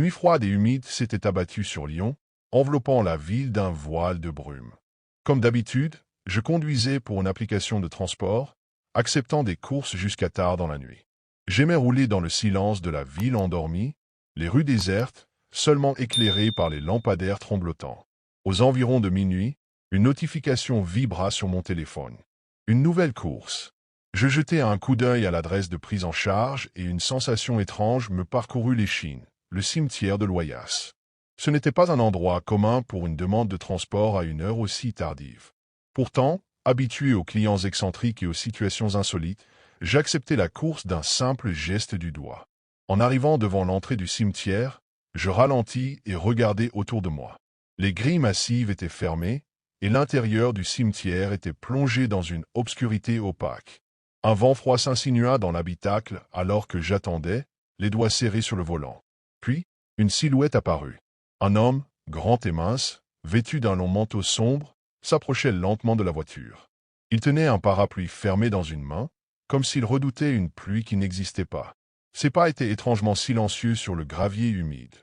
nuit froide et humide s'était abattue sur Lyon, enveloppant la ville d'un voile de brume. Comme d'habitude, je conduisais pour une application de transport, acceptant des courses jusqu'à tard dans la nuit. J'aimais rouler dans le silence de la ville endormie, les rues désertes, seulement éclairées par les lampadaires tremblotants. Aux environs de minuit, une notification vibra sur mon téléphone. Une nouvelle course. Je jetai un coup d'œil à l'adresse de prise en charge et une sensation étrange me parcourut l'échine, le cimetière de Loyasse. Ce n'était pas un endroit commun pour une demande de transport à une heure aussi tardive. Pourtant, habitué aux clients excentriques et aux situations insolites, j'acceptai la course d'un simple geste du doigt. En arrivant devant l'entrée du cimetière, je ralentis et regardai autour de moi. Les grilles massives étaient fermées, et l'intérieur du cimetière était plongé dans une obscurité opaque. Un vent froid s'insinua dans l'habitacle alors que j'attendais, les doigts serrés sur le volant. Puis, une silhouette apparut. Un homme, grand et mince, vêtu d'un long manteau sombre, s'approchait lentement de la voiture. Il tenait un parapluie fermé dans une main, comme s'il redoutait une pluie qui n'existait pas. Ses pas étaient étrangement silencieux sur le gravier humide.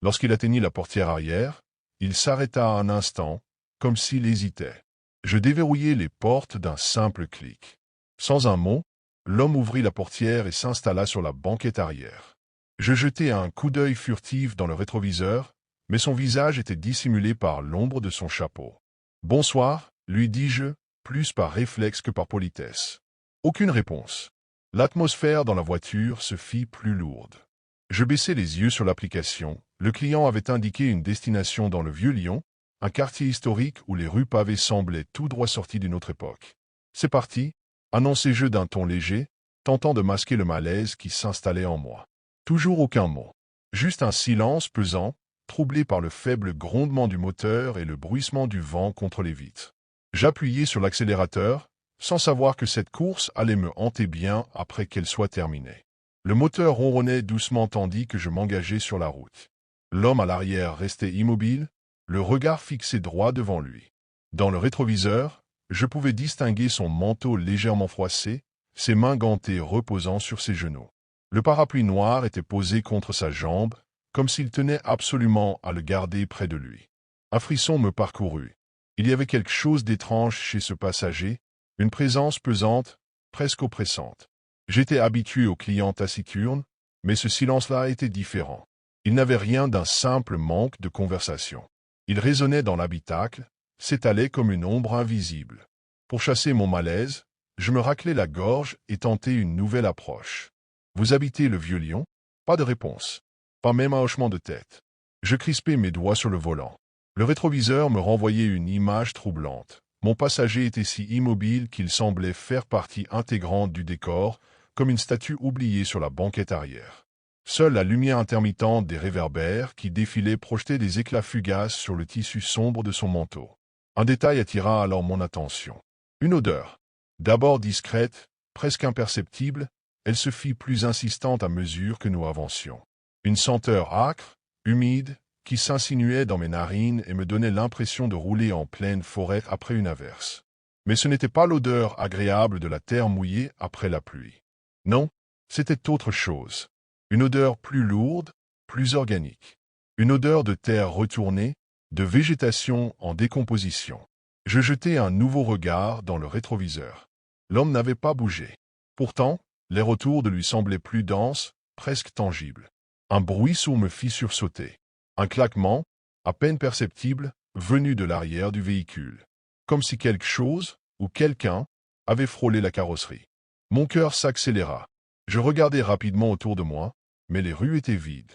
Lorsqu'il atteignit la portière arrière, il s'arrêta un instant, comme s'il hésitait. Je déverrouillai les portes d'un simple clic. Sans un mot, l'homme ouvrit la portière et s'installa sur la banquette arrière. Je jetai un coup d'œil furtif dans le rétroviseur, mais son visage était dissimulé par l'ombre de son chapeau. « Bonsoir », lui dis-je, plus par réflexe que par politesse. Aucune réponse. L'atmosphère dans la voiture se fit plus lourde. Je baissai les yeux sur l'application. Le client avait indiqué une destination dans le Vieux-Lyon, un quartier historique où les rues pavées semblaient tout droit sorties d'une autre époque. « C'est parti », annonçai-je d'un ton léger, tentant de masquer le malaise qui s'installait en moi. Toujours aucun mot. Juste un silence pesant, troublé par le faible grondement du moteur et le bruissement du vent contre les vitres. J'appuyai sur l'accélérateur, sans savoir que cette course allait me hanter bien après qu'elle soit terminée. Le moteur ronronnait doucement tandis que je m'engageais sur la route. L'homme à l'arrière restait immobile, le regard fixé droit devant lui. Dans le rétroviseur, je pouvais distinguer son manteau légèrement froissé, ses mains gantées reposant sur ses genoux. Le parapluie noir était posé contre sa jambe, comme s'il tenait absolument à le garder près de lui. Un frisson me parcourut. Il y avait quelque chose d'étrange chez ce passager, une présence pesante, presque oppressante. J'étais habitué aux clients taciturnes, mais ce silence-là était différent. Il n'avait rien d'un simple manque de conversation. Il résonnait dans l'habitacle, s'étalait comme une ombre invisible. Pour chasser mon malaise, je me raclai la gorge et tentai une nouvelle approche. « Vous habitez le Vieux-Lyon » ? Pas de réponse. Pas même un hochement de tête. Je crispai mes doigts sur le volant. Le rétroviseur me renvoyait une image troublante. Mon passager était si immobile qu'il semblait faire partie intégrante du décor, comme une statue oubliée sur la banquette arrière. Seule la lumière intermittente des réverbères qui défilaient projetait des éclats fugaces sur le tissu sombre de son manteau. Un détail attira alors mon attention. Une odeur. D'abord discrète, presque imperceptible, elle se fit plus insistante à mesure que nous avancions. Une senteur âcre, humide, qui s'insinuait dans mes narines et me donnait l'impression de rouler en pleine forêt après une averse. Mais ce n'était pas l'odeur agréable de la terre mouillée après la pluie. Non, c'était autre chose. Une odeur plus lourde, plus organique. Une odeur de terre retournée, de végétation en décomposition. Je jetai un nouveau regard dans le rétroviseur. L'homme n'avait pas bougé. Pourtant, l'air autour de lui semblait plus dense, presque tangible. Un bruit sourd me fit sursauter. Un claquement, à peine perceptible, venu de l'arrière du véhicule. Comme si quelque chose, ou quelqu'un, avait frôlé la carrosserie. Mon cœur s'accéléra. Je regardai rapidement autour de moi, mais les rues étaient vides.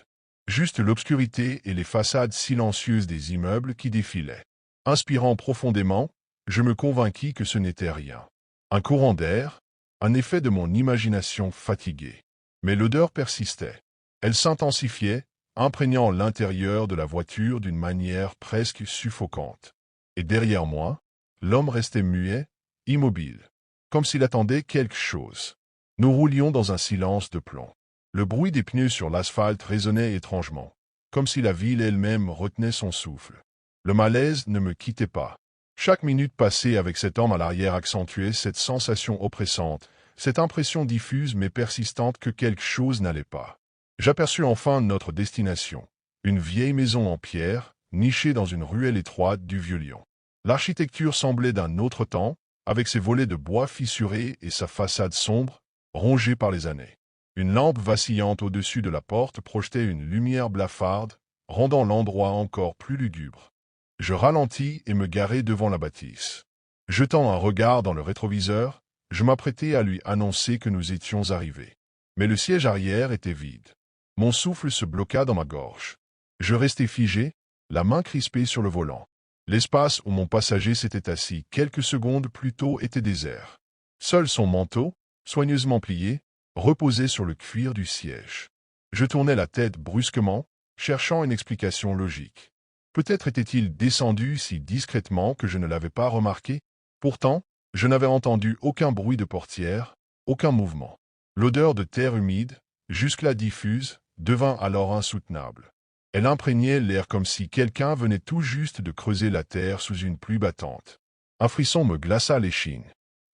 Juste l'obscurité et les façades silencieuses des immeubles qui défilaient. Inspirant profondément, je me convainquis que ce n'était rien. Un courant d'air, un effet de mon imagination fatiguée. Mais l'odeur persistait. Elle s'intensifiait, imprégnant l'intérieur de la voiture d'une manière presque suffocante. Et derrière moi, l'homme restait muet, immobile, comme s'il attendait quelque chose. Nous roulions dans un silence de plomb. Le bruit des pneus sur l'asphalte résonnait étrangement, comme si la ville elle-même retenait son souffle. Le malaise ne me quittait pas. Chaque minute passée avec cet homme à l'arrière accentuait cette sensation oppressante, cette impression diffuse mais persistante que quelque chose n'allait pas. J'aperçus enfin notre destination, Une vieille maison en pierre, nichée dans une ruelle étroite du Vieux-Lyon. L'architecture semblait d'un autre temps, avec ses volets de bois fissurés et sa façade sombre, rongée par les années. Une lampe vacillante au-dessus de la porte projetait une lumière blafarde, rendant l'endroit encore plus lugubre. Je ralentis et me garai devant la bâtisse. Jetant un regard dans le rétroviseur, je m'apprêtais à lui annoncer que nous étions arrivés. Mais le siège arrière était vide. Mon souffle se bloqua dans ma gorge. Je restai figé, la main crispée sur le volant. L'espace où mon passager s'était assis quelques secondes plus tôt était désert. Seul son manteau, soigneusement plié, reposait sur le cuir du siège. Je tournai la tête brusquement, cherchant une explication logique. Peut-être était-il descendu si discrètement que je ne l'avais pas remarqué. Pourtant, je n'avais entendu aucun bruit de portière, aucun mouvement. L'odeur de terre humide, jusque-là diffuse, devint alors insoutenable. Elle imprégnait l'air comme si quelqu'un venait tout juste de creuser la terre sous une pluie battante. Un frisson me glaça l'échine.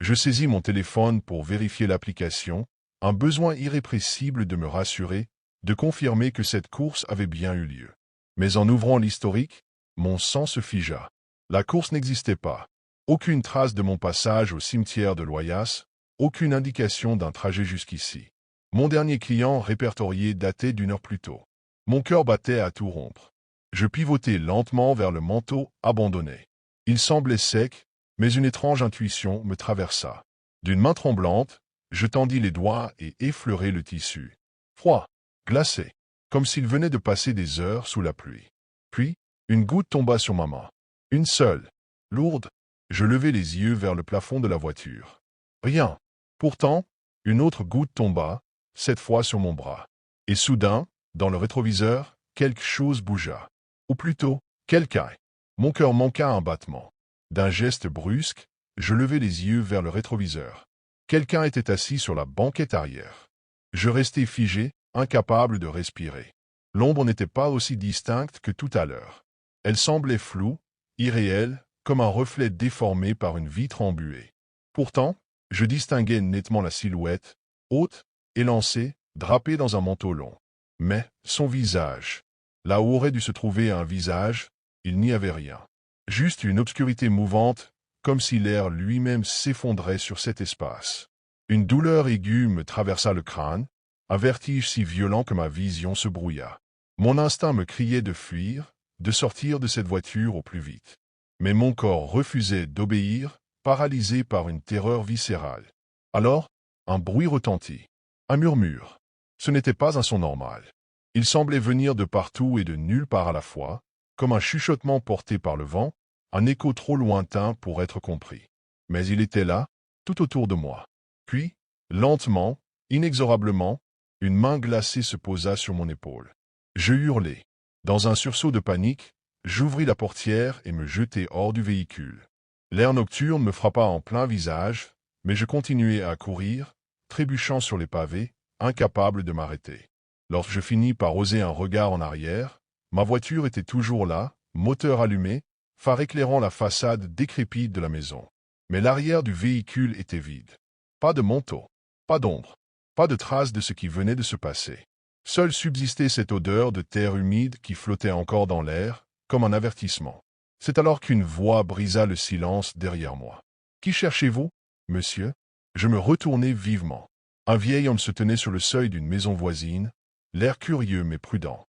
Je saisis mon téléphone pour vérifier l'application, un besoin irrépressible de me rassurer, de confirmer que cette course avait bien eu lieu. Mais en ouvrant l'historique, mon sang se figea. La course n'existait pas. Aucune trace de mon passage au cimetière de Loyasse, aucune indication d'un trajet jusqu'ici. Mon dernier client répertorié datait d'1 heure plus tôt. Mon cœur battait à tout rompre. Je pivotai lentement vers le manteau abandonné. Il semblait sec, mais une étrange intuition me traversa. D'une main tremblante, je tendis les doigts et effleurai le tissu. Froid, glacé, comme s'il venait de passer des heures sous la pluie. Puis, une goutte tomba sur ma main. Une seule, lourde. Je levai les yeux vers le plafond de la voiture. Rien. Pourtant, une autre goutte tomba, cette fois sur mon bras. Et soudain, dans le rétroviseur, quelque chose bougea. Ou plutôt, quelqu'un. Mon cœur manqua un battement. D'un geste brusque, je levai les yeux vers le rétroviseur. Quelqu'un était assis sur la banquette arrière. Je restai figé, incapable de respirer. L'ombre n'était pas aussi distincte que tout à l'heure. Elle semblait floue, irréelle, comme un reflet déformé par une vitre embuée. Pourtant, je distinguais nettement la silhouette, haute, élancée, drapée dans un manteau long. Mais, son visage. Là où aurait dû se trouver un visage, il n'y avait rien. Juste une obscurité mouvante, comme si l'air lui-même s'effondrait sur cet espace. Une douleur aiguë me traversa le crâne, un vertige si violent que ma vision se brouilla. Mon instinct me criait de fuir, de sortir de cette voiture au plus vite. Mais mon corps refusait d'obéir, paralysé par une terreur viscérale. Alors, un bruit retentit. Un murmure. Ce n'était pas un son normal. Il semblait venir de partout et de nulle part à la fois, comme un chuchotement porté par le vent, un écho trop lointain pour être compris. Mais il était là, tout autour de moi. Puis, lentement, inexorablement, une main glacée se posa sur mon épaule. Je hurlai. Dans un sursaut de panique, j'ouvris la portière et me jetai hors du véhicule. L'air nocturne me frappa en plein visage, mais je continuai à courir, trébuchant sur les pavés, incapable de m'arrêter. Lorsque je finis par oser un regard en arrière, ma voiture était toujours là, moteur allumé, phare éclairant la façade décrépite de la maison. Mais l'arrière du véhicule était vide. Pas de manteau, pas d'ombre, pas de trace de ce qui venait de se passer. Seule subsistait cette odeur de terre humide qui flottait encore dans l'air, comme un avertissement. C'est alors qu'une voix brisa le silence derrière moi. « Qui cherchez-vous, monsieur ?» Je me retournai vivement. Un vieil homme se tenait sur le seuil d'une maison voisine, l'air curieux mais prudent.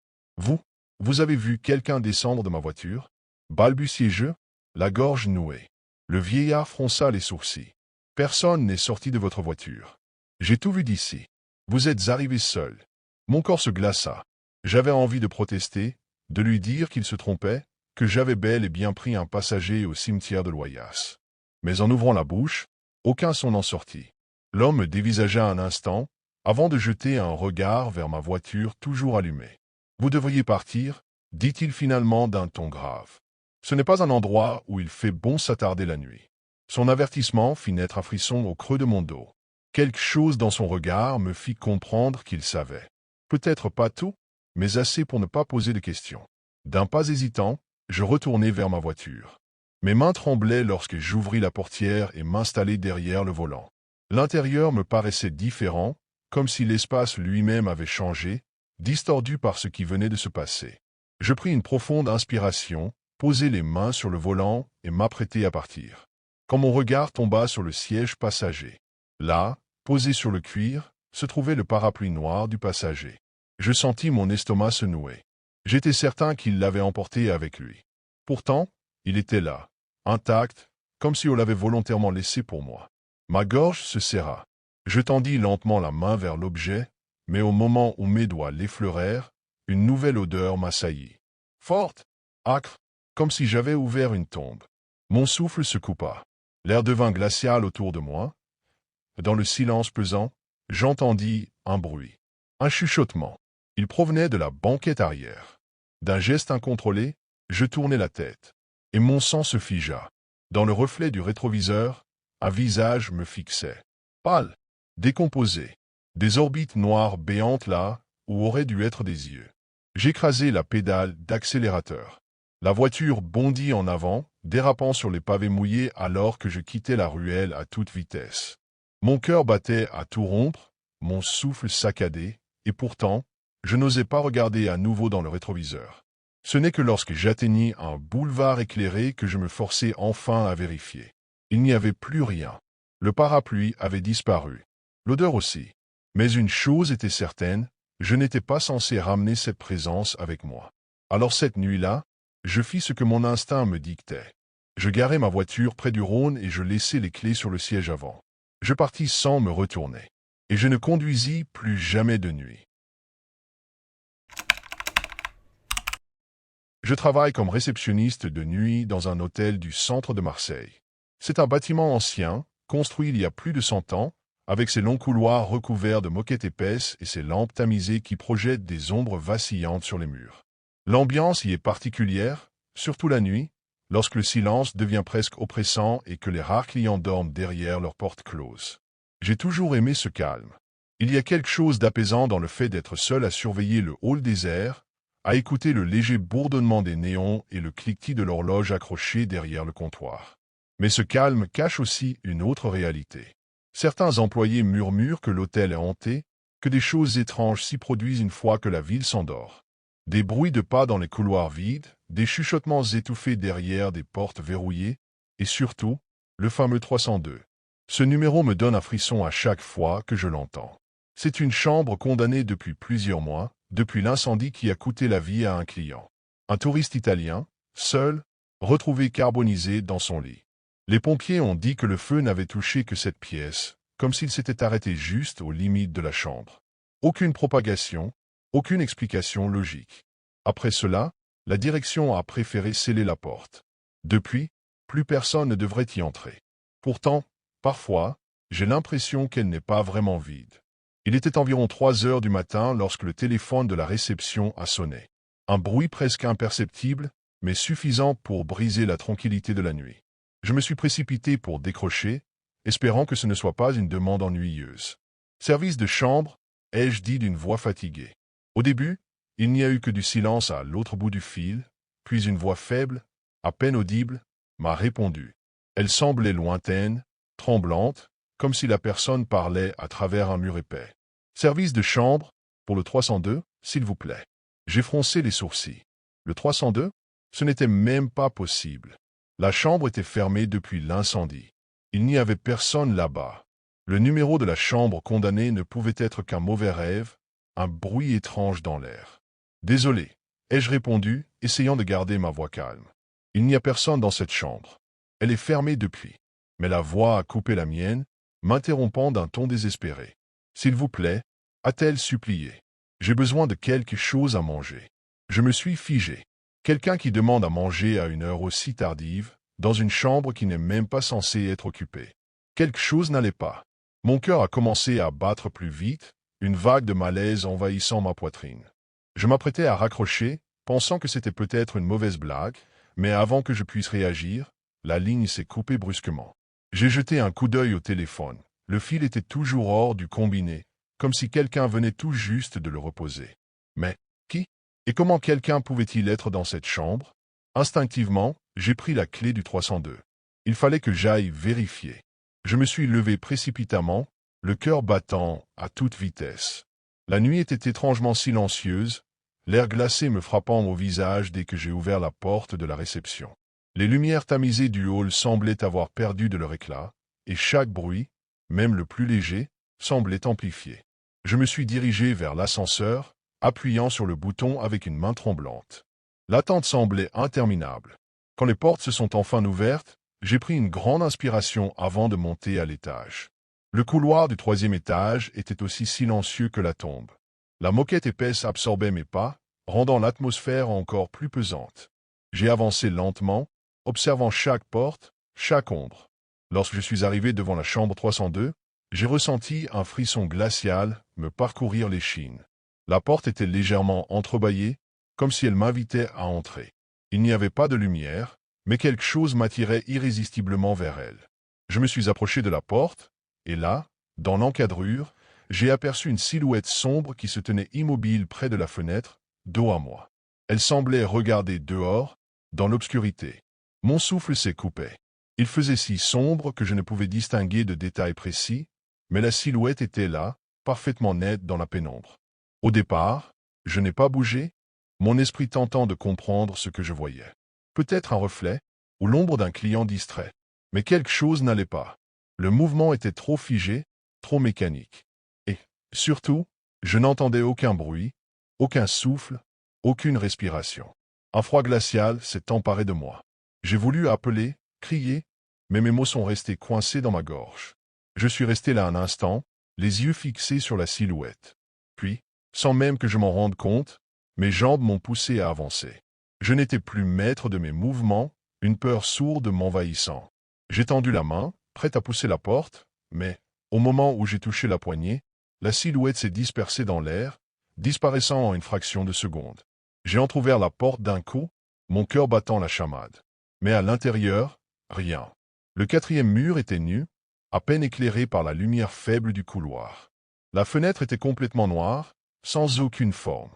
« Vous avez vu quelqu'un descendre de ma voiture ?» Balbutiai-je, la gorge nouée. Le vieillard fronça les sourcils. « Personne n'est sorti de votre voiture. J'ai tout vu d'ici. Vous êtes arrivé seul. » Mon corps se glaça. J'avais envie de protester, de lui dire qu'il se trompait, que j'avais bel et bien pris un passager au cimetière de Loyasse. Mais en ouvrant la bouche, aucun son n'en sortit. L'homme me dévisagea un instant, avant de jeter un regard vers ma voiture toujours allumée. « Vous devriez partir, » dit-il finalement d'un ton grave. « Ce n'est pas un endroit où il fait bon s'attarder la nuit. » Son avertissement fit naître un frisson au creux de mon dos. Quelque chose dans son regard me fit comprendre qu'il savait. Peut-être pas tout, mais assez pour ne pas poser de questions. D'un pas hésitant, je retournai vers ma voiture. Mes mains tremblaient lorsque j'ouvris la portière et m'installai derrière le volant. L'intérieur me paraissait différent, comme si l'espace lui-même avait changé, distordu par ce qui venait de se passer. Je pris une profonde inspiration, posai les mains sur le volant et m'apprêtai à partir. Quand mon regard tomba sur le siège passager. Là, posé sur le cuir, se trouvait le parapluie noir du passager. Je sentis mon estomac se nouer. J'étais certain qu'il l'avait emporté avec lui. Pourtant, il était là, intact, comme si on l'avait volontairement laissé pour moi. Ma gorge se serra. Je tendis lentement la main vers l'objet, mais au moment où mes doigts l'effleurèrent, une nouvelle odeur m'assaillit. Forte, âcre, comme si j'avais ouvert une tombe. Mon souffle se coupa. L'air devint glacial autour de moi. Dans le silence pesant, j'entendis un bruit. Un chuchotement. Il provenait de la banquette arrière. D'un geste incontrôlé, je tournai la tête. Et mon sang se figea. Dans le reflet du rétroviseur, un visage me fixait. Pâle, décomposé. Des orbites noires béantes là, où auraient dû être des yeux. J'écrasai la pédale d'accélérateur. La voiture bondit en avant, dérapant sur les pavés mouillés alors que je quittais la ruelle à toute vitesse. Mon cœur battait à tout rompre, mon souffle saccadé, et pourtant, je n'osais pas regarder à nouveau dans le rétroviseur. Ce n'est que lorsque j'atteignis un boulevard éclairé que je me forçai enfin à vérifier. Il n'y avait plus rien. Le parapluie avait disparu. L'odeur aussi. Mais une chose était certaine, je n'étais pas censé ramener cette présence avec moi. Alors cette nuit-là, je fis ce que mon instinct me dictait. Je garai ma voiture près du Rhône et je laissai les clés sur le siège avant. Je partis sans me retourner. Et je ne conduisis plus jamais de nuit. Je travaille comme réceptionniste de nuit dans un hôtel du centre de Marseille. C'est un bâtiment ancien, construit il y a plus de 100 ans, avec ses longs couloirs recouverts de moquettes épaisses et ses lampes tamisées qui projettent des ombres vacillantes sur les murs. L'ambiance y est particulière, surtout la nuit, lorsque le silence devient presque oppressant et que les rares clients dorment derrière leurs portes closes. J'ai toujours aimé ce calme. Il y a quelque chose d'apaisant dans le fait d'être seul à surveiller le hall désert, à écouter le léger bourdonnement des néons et le cliquetis de l'horloge accrochée derrière le comptoir. Mais ce calme cache aussi une autre réalité. Certains employés murmurent que l'hôtel est hanté, que des choses étranges s'y produisent une fois que la ville s'endort. Des bruits de pas dans les couloirs vides, des chuchotements étouffés derrière des portes verrouillées, et surtout, le fameux 302. Ce numéro me donne un frisson à chaque fois que je l'entends. C'est une chambre condamnée depuis plusieurs mois, depuis l'incendie qui a coûté la vie à un client. Un touriste italien, seul, retrouvé carbonisé dans son lit. Les pompiers ont dit que le feu n'avait touché que cette pièce, comme s'il s'était arrêté juste aux limites de la chambre. Aucune propagation, aucune explication logique. Après cela, la direction a préféré sceller la porte. Depuis, plus personne ne devrait y entrer. Pourtant, parfois, j'ai l'impression qu'elle n'est pas vraiment vide. Il était environ 3 heures du matin lorsque le téléphone de la réception a sonné. Un bruit presque imperceptible, mais suffisant pour briser la tranquillité de la nuit. Je me suis précipité pour décrocher, espérant que ce ne soit pas une demande ennuyeuse. « Service de chambre » ai-je dit d'une voix fatiguée. Au début, il n'y a eu que du silence à l'autre bout du fil, puis une voix faible, à peine audible, m'a répondu. Elle semblait lointaine, tremblante, comme si la personne parlait à travers un mur épais. « Service de chambre, pour le 302, s'il vous plaît. » J'ai froncé les sourcils. Le 302? Ce n'était même pas possible. La chambre était fermée depuis l'incendie. Il n'y avait personne là-bas. Le numéro de la chambre condamnée ne pouvait être qu'un mauvais rêve, un bruit étrange dans l'air. « Désolé, ai-je répondu, essayant de garder ma voix calme. Il n'y a personne dans cette chambre. Elle est fermée depuis. Mais la voix a coupé la mienne, m'interrompant d'un ton désespéré. « S'il vous plaît, a-t-elle supplié. J'ai besoin de quelque chose à manger. » Je me suis figé. Quelqu'un qui demande à manger à une heure aussi tardive, dans une chambre qui n'est même pas censée être occupée. Quelque chose n'allait pas. Mon cœur a commencé à battre plus vite, une vague de malaise envahissant ma poitrine. Je m'apprêtais à raccrocher, pensant que c'était peut-être une mauvaise blague, mais avant que je puisse réagir, la ligne s'est coupée brusquement. J'ai jeté un coup d'œil au téléphone. Le fil était toujours hors du combiné, comme si quelqu'un venait tout juste de le reposer. Mais, qui? Et comment quelqu'un pouvait-il être dans cette chambre? Instinctivement, j'ai pris la clé du 302. Il fallait que j'aille vérifier. Je me suis levé précipitamment, le cœur battant à toute vitesse. La nuit était étrangement silencieuse, l'air glacé me frappant au visage dès que j'ai ouvert la porte de la réception. Les lumières tamisées du hall semblaient avoir perdu de leur éclat, et chaque bruit, même le plus léger, semblait amplifié. Je me suis dirigé vers l'ascenseur, appuyant sur le bouton avec une main tremblante. L'attente semblait interminable. Quand les portes se sont enfin ouvertes, j'ai pris une grande inspiration avant de monter à l'étage. Le couloir du 3e étage était aussi silencieux que la tombe. La moquette épaisse absorbait mes pas, rendant l'atmosphère encore plus pesante. J'ai avancé lentement, observant chaque porte, chaque ombre. Lorsque je suis arrivé devant la chambre 302, j'ai ressenti un frisson glacial me parcourir l'échine. La porte était légèrement entrebâillée, comme si elle m'invitait à entrer. Il n'y avait pas de lumière, mais quelque chose m'attirait irrésistiblement vers elle. Je me suis approché de la porte, et là, dans l'encadrure, j'ai aperçu une silhouette sombre qui se tenait immobile près de la fenêtre, dos à moi. Elle semblait regarder dehors, dans l'obscurité. Mon souffle s'écoupait. Il faisait si sombre que je ne pouvais distinguer de détails précis, mais la silhouette était là, parfaitement nette dans la pénombre. Au départ, je n'ai pas bougé, mon esprit tentant de comprendre ce que je voyais. Peut-être un reflet, ou l'ombre d'un client distrait. Mais quelque chose n'allait pas. Le mouvement était trop figé, trop mécanique. Et, surtout, je n'entendais aucun bruit, aucun souffle, aucune respiration. Un froid glacial s'est emparé de moi. J'ai voulu appeler, crier, mais mes mots sont restés coincés dans ma gorge. Je suis resté là un instant, les yeux fixés sur la silhouette. Puis, sans même que je m'en rende compte, mes jambes m'ont poussé à avancer. Je n'étais plus maître de mes mouvements, une peur sourde m'envahissant. J'ai tendu la main, prête à pousser la porte, mais, au moment où j'ai touché la poignée, la silhouette s'est dispersée dans l'air, disparaissant en une fraction de seconde. J'ai entrouvert la porte d'un coup, mon cœur battant la chamade. Mais à l'intérieur, rien. Le 4e mur était nu, à peine éclairé par la lumière faible du couloir. La fenêtre était complètement noire, sans aucune forme.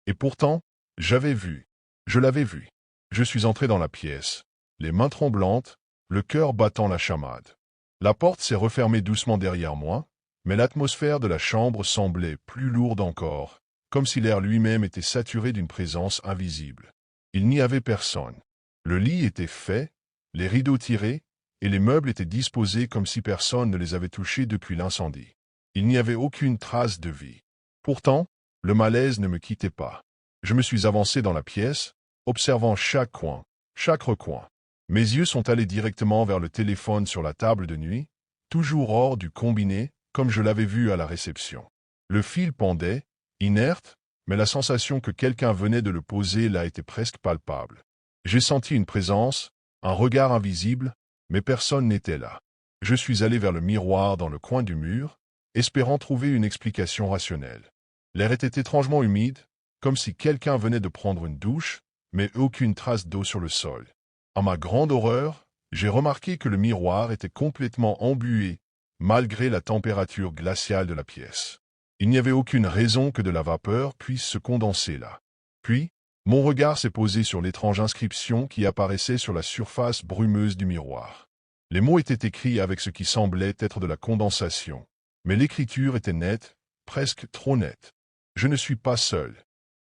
Et pourtant, je l'avais vu. Je suis entré dans la pièce, les mains tremblantes, le cœur battant la chamade. La porte s'est refermée doucement derrière moi, mais l'atmosphère de la chambre semblait plus lourde encore, comme si l'air lui-même était saturé d'une présence invisible. Il n'y avait personne. Le lit était fait, les rideaux tirés, et les meubles étaient disposés comme si personne ne les avait touchés depuis l'incendie. Il n'y avait aucune trace de vie. Pourtant, le malaise ne me quittait pas. Je me suis avancé dans la pièce, observant chaque coin, chaque recoin. Mes yeux sont allés directement vers le téléphone sur la table de nuit, toujours hors du combiné, comme je l'avais vu à la réception. Le fil pendait, inerte, mais la sensation que quelqu'un venait de le poser là était presque palpable. J'ai senti une présence, un regard invisible, mais personne n'était là. Je suis allé vers le miroir dans le coin du mur, espérant trouver une explication rationnelle. L'air était étrangement humide, comme si quelqu'un venait de prendre une douche, mais aucune trace d'eau sur le sol. À ma grande horreur, j'ai remarqué que le miroir était complètement embué, malgré la température glaciale de la pièce. Il n'y avait aucune raison que de la vapeur puisse se condenser là. Puis, mon regard s'est posé sur l'étrange inscription qui apparaissait sur la surface brumeuse du miroir. Les mots étaient écrits avec ce qui semblait être de la condensation, mais l'écriture était nette, presque trop nette. Je ne suis pas seul.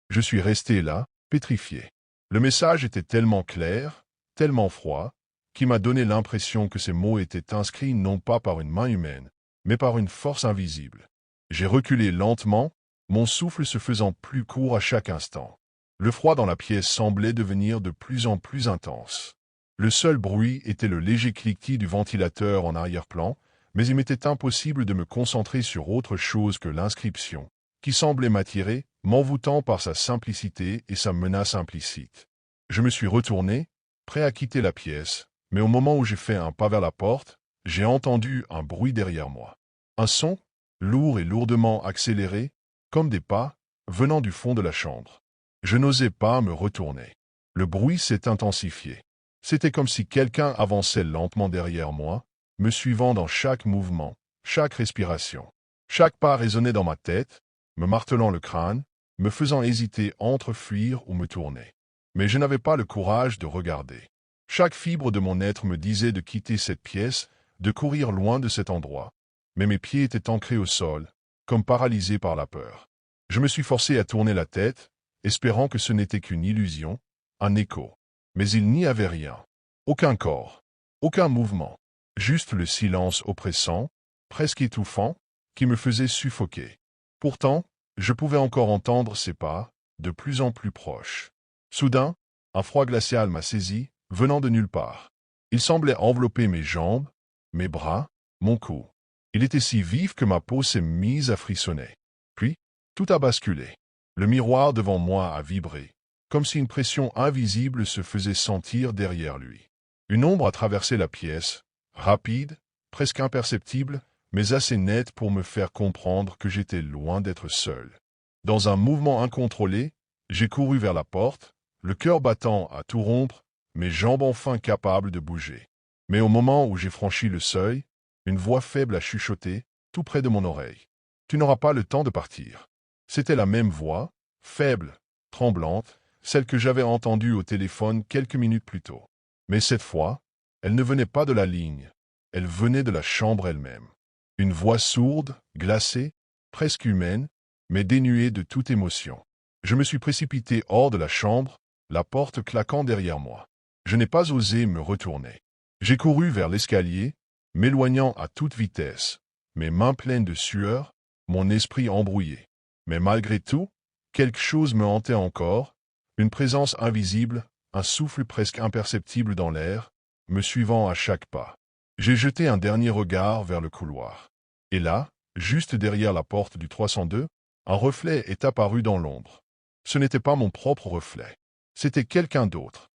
Je suis resté là, pétrifié. Le message était tellement clair, tellement froid, qu'il m'a donné l'impression que ces mots étaient inscrits non pas par une main humaine, mais par une force invisible. J'ai reculé lentement, mon souffle se faisant plus court à chaque instant. Le froid dans la pièce semblait devenir de plus en plus intense. Le seul bruit était le léger cliquetis du ventilateur en arrière-plan, mais il m'était impossible de me concentrer sur autre chose que l'inscription, qui semblait m'attirer, m'envoûtant par sa simplicité et sa menace implicite. Je me suis retourné, prêt à quitter la pièce, mais au moment où j'ai fait un pas vers la porte, j'ai entendu un bruit derrière moi. Un son, lourd et lourdement accéléré, comme des pas, venant du fond de la chambre. Je n'osais pas me retourner. Le bruit s'est intensifié. C'était comme si quelqu'un avançait lentement derrière moi, me suivant dans chaque mouvement, chaque respiration. Chaque pas résonnait dans ma tête, me martelant le crâne, me faisant hésiter entre fuir ou me tourner. Mais je n'avais pas le courage de regarder. Chaque fibre de mon être me disait de quitter cette pièce, de courir loin de cet endroit. Mais mes pieds étaient ancrés au sol, comme paralysés par la peur. Je me suis forcé à tourner la tête, espérant que ce n'était qu'une illusion, un écho. Mais il n'y avait rien. Aucun corps. Aucun mouvement. Juste le silence oppressant, presque étouffant, qui me faisait suffoquer. Pourtant, je pouvais encore entendre ses pas, de plus en plus proches. Soudain, un froid glacial m'a saisi, venant de nulle part. Il semblait envelopper mes jambes, mes bras, mon cou. Il était si vif que ma peau s'est mise à frissonner. Puis, tout a basculé. Le miroir devant moi a vibré, comme si une pression invisible se faisait sentir derrière lui. Une ombre a traversé la pièce, rapide, presque imperceptible, mais assez nette pour me faire comprendre que j'étais loin d'être seul. Dans un mouvement incontrôlé, j'ai couru vers la porte, le cœur battant à tout rompre, mes jambes enfin capables de bouger. Mais au moment où j'ai franchi le seuil, une voix faible a chuchoté, tout près de mon oreille. « Tu n'auras pas le temps de partir. » C'était la même voix, faible, tremblante, celle que j'avais entendue au téléphone quelques minutes plus tôt. Mais cette fois, elle ne venait pas de la ligne, elle venait de la chambre elle-même. Une voix sourde, glacée, presque humaine, mais dénuée de toute émotion. Je me suis précipité hors de la chambre, la porte claquant derrière moi. Je n'ai pas osé me retourner. J'ai couru vers l'escalier, m'éloignant à toute vitesse, mes mains pleines de sueur, mon esprit embrouillé. Mais malgré tout, quelque chose me hantait encore, une présence invisible, un souffle presque imperceptible dans l'air, me suivant à chaque pas. J'ai jeté un dernier regard vers le couloir. Et là, juste derrière la porte du 302, un reflet est apparu dans l'ombre. Ce n'était pas mon propre reflet. C'était quelqu'un d'autre.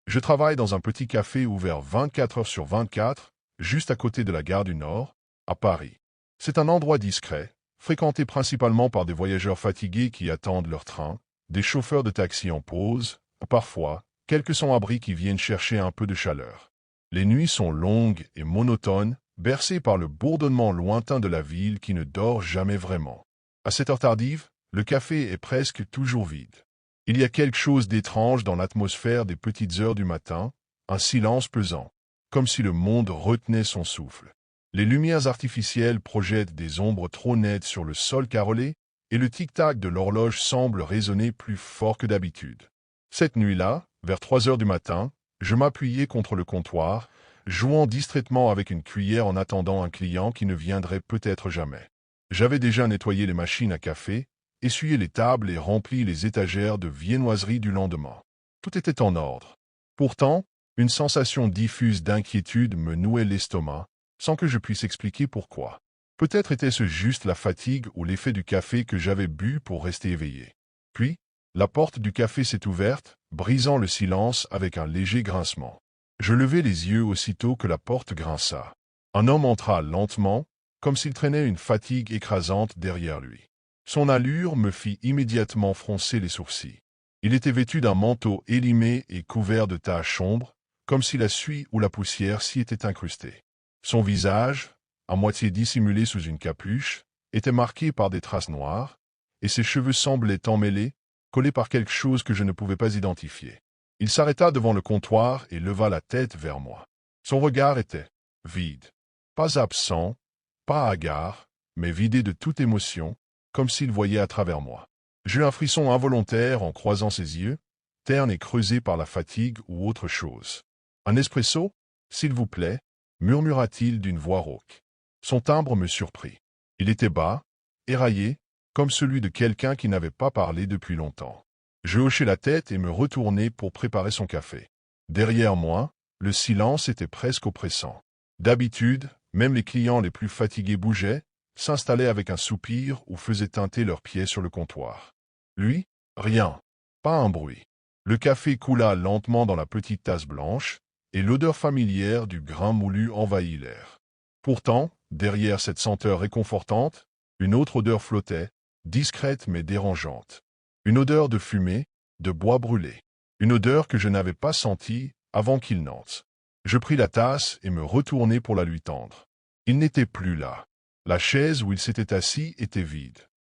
Je travaille dans un petit café ouvert 24 heures sur 24, juste à côté de la gare du Nord, à Paris. C'est un endroit discret, fréquenté principalement par des voyageurs fatigués qui attendent leur train, des chauffeurs de taxi en pause, parfois, quelques sans-abri qui viennent chercher un peu de chaleur. Les nuits sont longues et monotones, bercées par le bourdonnement lointain de la ville qui ne dort jamais vraiment. À cette heure tardive, le café est presque toujours vide. Il y a quelque chose d'étrange dans l'atmosphère des petites heures du matin, un silence pesant, comme si le monde retenait son souffle. Les lumières artificielles projettent des ombres trop nettes sur le sol carrelé, et le tic-tac de l'horloge semble résonner plus fort que d'habitude. Cette nuit-là, vers 3 heures du matin, je m'appuyais contre le comptoir, jouant distraitement avec une cuillère en attendant un client qui ne viendrait peut-être jamais. J'avais déjà nettoyé les machines à café, essuyé les tables et rempli les étagères de viennoiseries du lendemain. Tout était en ordre. Pourtant, une sensation diffuse d'inquiétude me nouait l'estomac, sans que je puisse expliquer pourquoi. Peut-être était-ce juste la fatigue ou l'effet du café que j'avais bu pour rester éveillé. Puis, la porte du café s'est ouverte, brisant le silence avec un léger grincement. Je levai les yeux aussitôt que la porte grinça. Un homme entra lentement, comme s'il traînait une fatigue écrasante derrière lui. Son allure me fit immédiatement froncer les sourcils. Il était vêtu d'un manteau élimé et couvert de taches sombres, comme si la suie ou la poussière s'y était incrustée. Son visage, à moitié dissimulé sous une capuche, était marqué par des traces noires, et ses cheveux semblaient emmêlés, collés par quelque chose que je ne pouvais pas identifier. Il s'arrêta devant le comptoir et leva la tête vers moi. Son regard était vide, pas absent, pas hagard, mais vidé de toute émotion, comme s'il voyait à travers moi. J'eus un frisson involontaire en croisant ses yeux, ternes et creusés par la fatigue ou autre chose. « Un espresso, s'il vous plaît » murmura-t-il d'une voix rauque. Son timbre me surprit. Il était bas, éraillé, comme celui de quelqu'un qui n'avait pas parlé depuis longtemps. Je hochai la tête et me retournai pour préparer son café. Derrière moi, le silence était presque oppressant. D'habitude, même les clients les plus fatigués bougeaient, s'installaient avec un soupir ou faisaient teinter leurs pieds sur le comptoir. Lui, rien, pas un bruit. Le café coula lentement dans la petite tasse blanche, et l'odeur familière du grain moulu envahit l'air. Pourtant, derrière cette senteur réconfortante, une autre odeur flottait, discrète mais dérangeante. Une odeur de fumée, de bois brûlé. Une odeur que je n'avais pas sentie avant qu'il n'entre. Je pris la tasse et me retournai pour la lui tendre. Il n'était plus là. La chaise où il s'était assis était vide.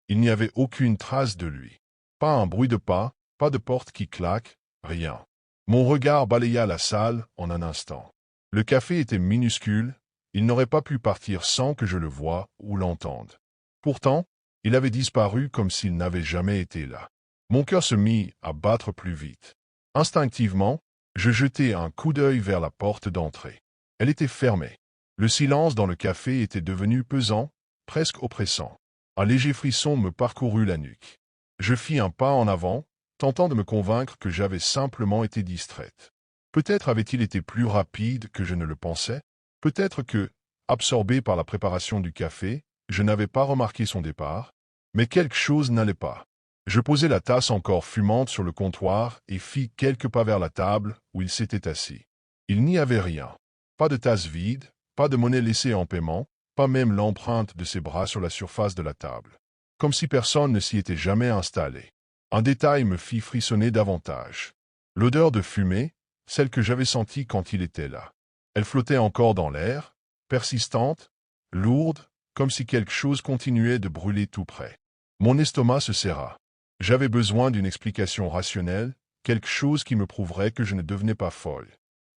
Il n'y avait aucune trace de lui. Pas un bruit de pas, pas de porte qui claque, rien. Mon regard balaya la salle en un instant. Le café était minuscule, il n'aurait pas pu partir sans que je le voie ou l'entende. Pourtant, Il avait disparu comme s'il n'avait jamais été là. Mon cœur se mit à battre plus vite. Instinctivement, je jetai un coup d'œil vers la porte d'entrée. Elle était fermée. Le silence dans le café était devenu pesant, presque oppressant. Un léger frisson me parcourut la nuque. Je fis un pas en avant, tentant de me convaincre que j'avais simplement été distraite. Peut-être avait-il été plus rapide que je ne le pensais. Peut-être que, absorbé par la préparation du café, je n'avais pas remarqué son départ. Mais quelque chose n'allait pas. Je posai la tasse encore fumante sur le comptoir et fis quelques pas vers la table où il s'était assis. Il n'y avait rien. Pas de tasse vide, pas de monnaie laissée en paiement, pas même l'empreinte de ses bras sur la surface de la table. Comme si personne ne s'y était jamais installé. Un détail me fit frissonner davantage. L'odeur de fumée, celle que j'avais sentie quand il était là. Elle flottait encore dans l'air, persistante, lourde, comme si quelque chose continuait de brûler tout près. Mon estomac se serra. J'avais besoin d'une explication rationnelle, quelque chose qui me prouverait que je ne devenais pas folle.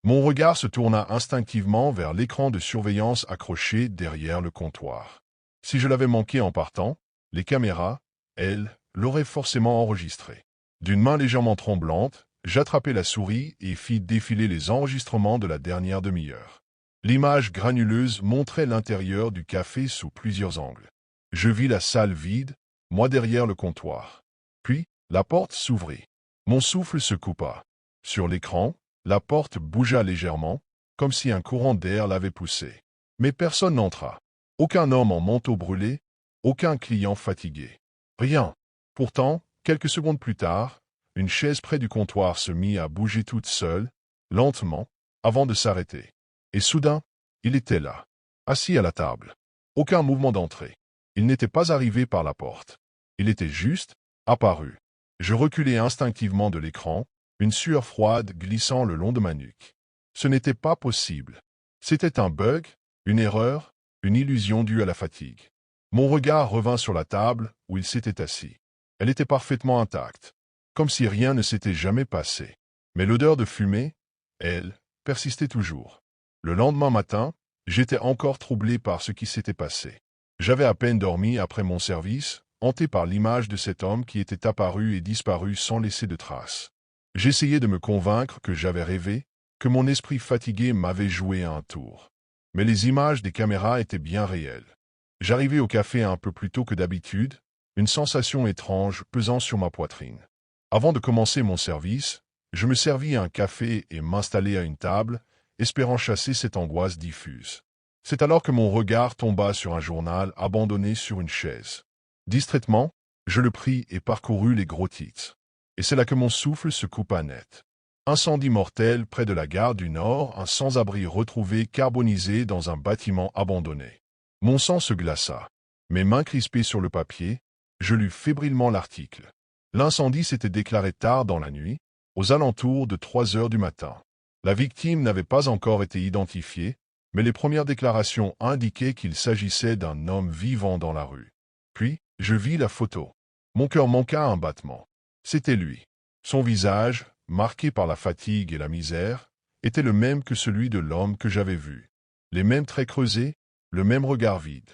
Mon regard se tourna instinctivement vers l'écran de surveillance accroché derrière le comptoir. Si je l'avais manqué en partant, les caméras, elles, l'auraient forcément enregistré. D'une main légèrement tremblante, j'attrapai la souris et fis défiler les enregistrements de la dernière demi-heure. L'image granuleuse montrait l'intérieur du café sous plusieurs angles. Je vis la salle vide, moi derrière le comptoir. Puis, la porte s'ouvrit. Mon souffle se coupa. Sur l'écran, la porte bougea légèrement, comme si un courant d'air l'avait poussée. Mais personne n'entra. Aucun homme en manteau brûlé, aucun client fatigué. Rien. Pourtant, quelques secondes plus tard, une chaise près du comptoir se mit à bouger toute seule, lentement, avant de s'arrêter. Et soudain, il était là, assis à la table. Aucun mouvement d'entrée. Il n'était pas arrivé par la porte. Il était juste apparu. Je reculai instinctivement de l'écran, une sueur froide glissant le long de ma nuque. Ce n'était pas possible. C'était un bug, une erreur, une illusion due à la fatigue. Mon regard revint sur la table où il s'était assis. Elle était parfaitement intacte, comme si rien ne s'était jamais passé. Mais l'odeur de fumée, elle, persistait toujours. Le lendemain matin, j'étais encore troublé par ce qui s'était passé. J'avais à peine dormi après mon service, hanté par l'image de cet homme qui était apparu et disparu sans laisser de traces. J'essayais de me convaincre que j'avais rêvé, que mon esprit fatigué m'avait joué un tour. Mais les images des caméras étaient bien réelles. J'arrivai au café un peu plus tôt que d'habitude, une sensation étrange pesant sur ma poitrine. Avant de commencer mon service, je me servis un café et m'installai à une table, espérant chasser cette angoisse diffuse. C'est alors que mon regard tomba sur un journal abandonné sur une chaise. Distraitement, je le pris et parcourus les gros titres. Et c'est là que mon souffle se coupa net. Incendie mortel près de la gare du Nord, un sans-abri retrouvé carbonisé dans un bâtiment abandonné. Mon sang se glaça. Mes mains crispées sur le papier, je lus fébrilement l'article. L'incendie s'était déclaré tard dans la nuit, aux alentours de 3 heures du matin. La victime n'avait pas encore été identifiée, mais les premières déclarations indiquaient qu'il s'agissait d'un homme vivant dans la rue. Puis, je vis la photo. Mon cœur manqua un battement. C'était lui. Son visage, marqué par la fatigue et la misère, était le même que celui de l'homme que j'avais vu. Les mêmes traits creusés, le même regard vide.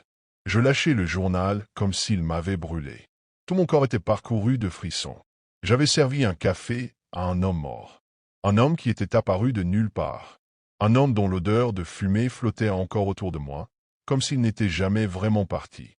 Je lâchai le journal comme s'il m'avait brûlé. Tout mon corps était parcouru de frissons. J'avais servi un café à un homme mort. Un homme qui était apparu de nulle part. Un homme dont l'odeur de fumée flottait encore autour de moi, comme s'il n'était jamais vraiment parti.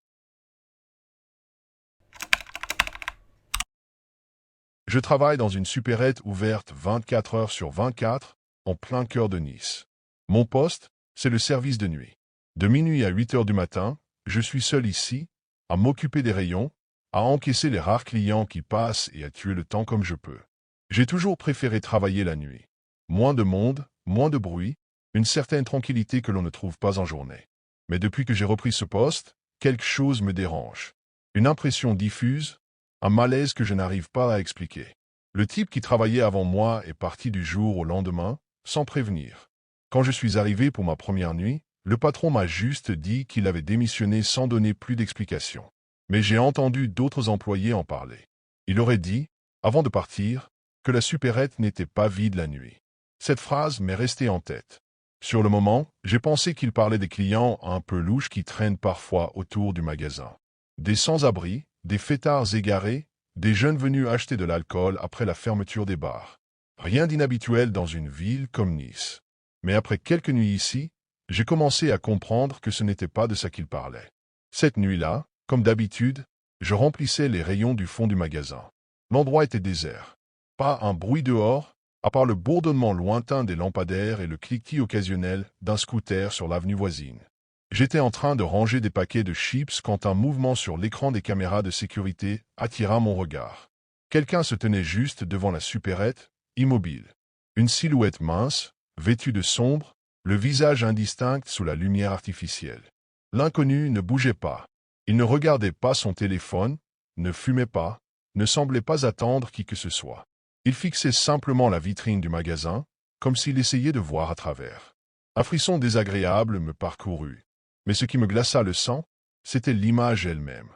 Je travaille dans une supérette ouverte 24 heures sur 24, en plein cœur de Nice. Mon poste, c'est le service de nuit. De minuit à 8 heures du matin, je suis seul ici, à m'occuper des rayons, à encaisser les rares clients qui passent et à tuer le temps comme je peux. J'ai toujours préféré travailler la nuit. Moins de monde, moins de bruit, une certaine tranquillité que l'on ne trouve pas en journée. Mais depuis que j'ai repris ce poste, quelque chose me dérange. Une impression diffuse, un malaise que je n'arrive pas à expliquer. Le type qui travaillait avant moi est parti du jour au lendemain, sans prévenir. Quand je suis arrivé pour ma première nuit, le patron m'a juste dit qu'il avait démissionné sans donner plus d'explications. Mais j'ai entendu d'autres employés en parler. Il aurait dit, avant de partir, que la supérette n'était pas vide la nuit. Cette phrase m'est restée en tête. Sur le moment, j'ai pensé qu'il parlait des clients un peu louches qui traînent parfois autour du magasin. Des sans-abri, des fêtards égarés, des jeunes venus acheter de l'alcool après la fermeture des bars. Rien d'inhabituel dans une ville comme Nice. Mais après quelques nuits ici, j'ai commencé à comprendre que ce n'était pas de ça qu'il parlait. Cette nuit-là, comme d'habitude, je remplissais les rayons du fond du magasin. L'endroit était désert. Pas un bruit dehors, à part le bourdonnement lointain des lampadaires et le cliquetis occasionnel d'un scooter sur l'avenue voisine. J'étais en train de ranger des paquets de chips quand un mouvement sur l'écran des caméras de sécurité attira mon regard. Quelqu'un se tenait juste devant la supérette, immobile. Une silhouette mince, vêtue de sombre, le visage indistinct sous la lumière artificielle. L'inconnu ne bougeait pas. Il ne regardait pas son téléphone, ne fumait pas, ne semblait pas attendre qui que ce soit. Il fixait simplement la vitrine du magasin, comme s'il essayait de voir à travers. Un frisson désagréable me parcourut. Mais ce qui me glaça le sang, c'était l'image elle-même.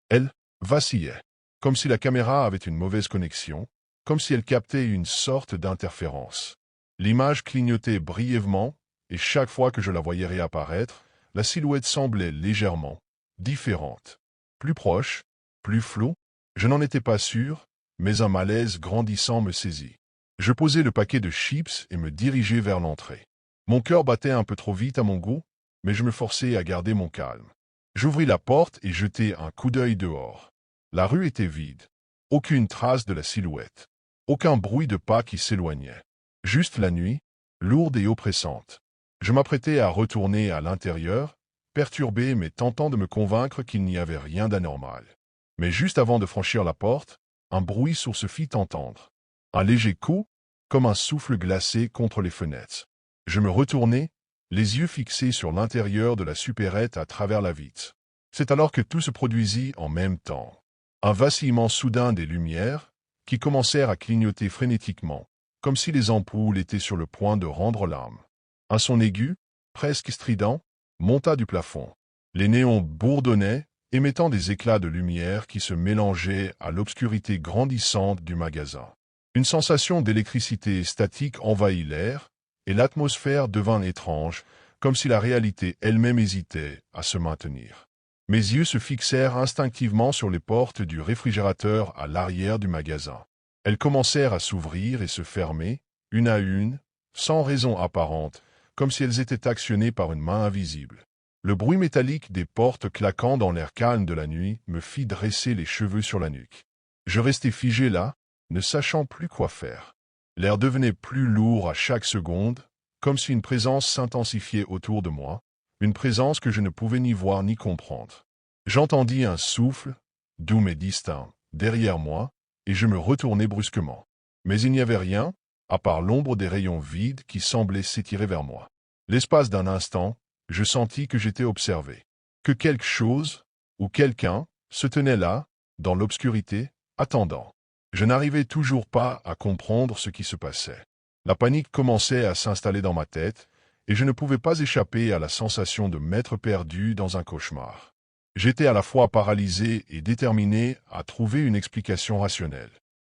Elle vacillait, comme si la caméra avait une mauvaise connexion, comme si elle captait une sorte d'interférence. L'image clignotait brièvement, et chaque fois que je la voyais réapparaître, la silhouette semblait légèrement différente. Plus proche, plus floue, je n'en étais pas sûr, mais un malaise grandissant me saisit. Je posai le paquet de chips et me dirigeai vers l'entrée. Mon cœur battait un peu trop vite à mon goût, mais je me forçai à garder mon calme. J'ouvris la porte et jetai un coup d'œil dehors. La rue était vide. Aucune trace de la silhouette. Aucun bruit de pas qui s'éloignait. Juste la nuit, lourde et oppressante. Je m'apprêtais à retourner à l'intérieur, perturbé mais tentant de me convaincre qu'il n'y avait rien d'anormal. Mais juste avant de franchir la porte, un bruit sourd se fit entendre. Un léger coup, comme un souffle glacé contre les fenêtres. Je me retournai, les yeux fixés sur l'intérieur de la supérette à travers la vitre. C'est alors que tout se produisit en même temps. Un vacillement soudain des lumières, qui commencèrent à clignoter frénétiquement, comme si les ampoules étaient sur le point de rendre l'âme. Un son aigu, presque strident, monta du plafond. Les néons bourdonnaient, émettant des éclats de lumière qui se mélangeaient à l'obscurité grandissante du magasin. Une sensation d'électricité statique envahit l'air, et l'atmosphère devint étrange, comme si la réalité elle-même hésitait à se maintenir. Mes yeux se fixèrent instinctivement sur les portes du réfrigérateur à l'arrière du magasin. Elles commencèrent à s'ouvrir et se fermer, une à une, sans raison apparente, comme si elles étaient actionnées par une main invisible. Le bruit métallique des portes claquant dans l'air calme de la nuit me fit dresser les cheveux sur la nuque. Je restai figé là, ne sachant plus quoi faire. L'air devenait plus lourd à chaque seconde, comme si une présence s'intensifiait autour de moi, une présence que je ne pouvais ni voir ni comprendre. J'entendis un souffle, doux mais distinct, derrière moi, et je me retournai brusquement. Mais il n'y avait rien, à part l'ombre des rayons vides qui semblaient s'étirer vers moi. L'espace d'un instant, je sentis que j'étais observé. Que quelque chose, ou quelqu'un, se tenait là, dans l'obscurité, attendant. Je n'arrivais toujours pas à comprendre ce qui se passait. La panique commençait à s'installer dans ma tête, et je ne pouvais pas échapper à la sensation de m'être perdu dans un cauchemar. J'étais à la fois paralysé et déterminé à trouver une explication rationnelle.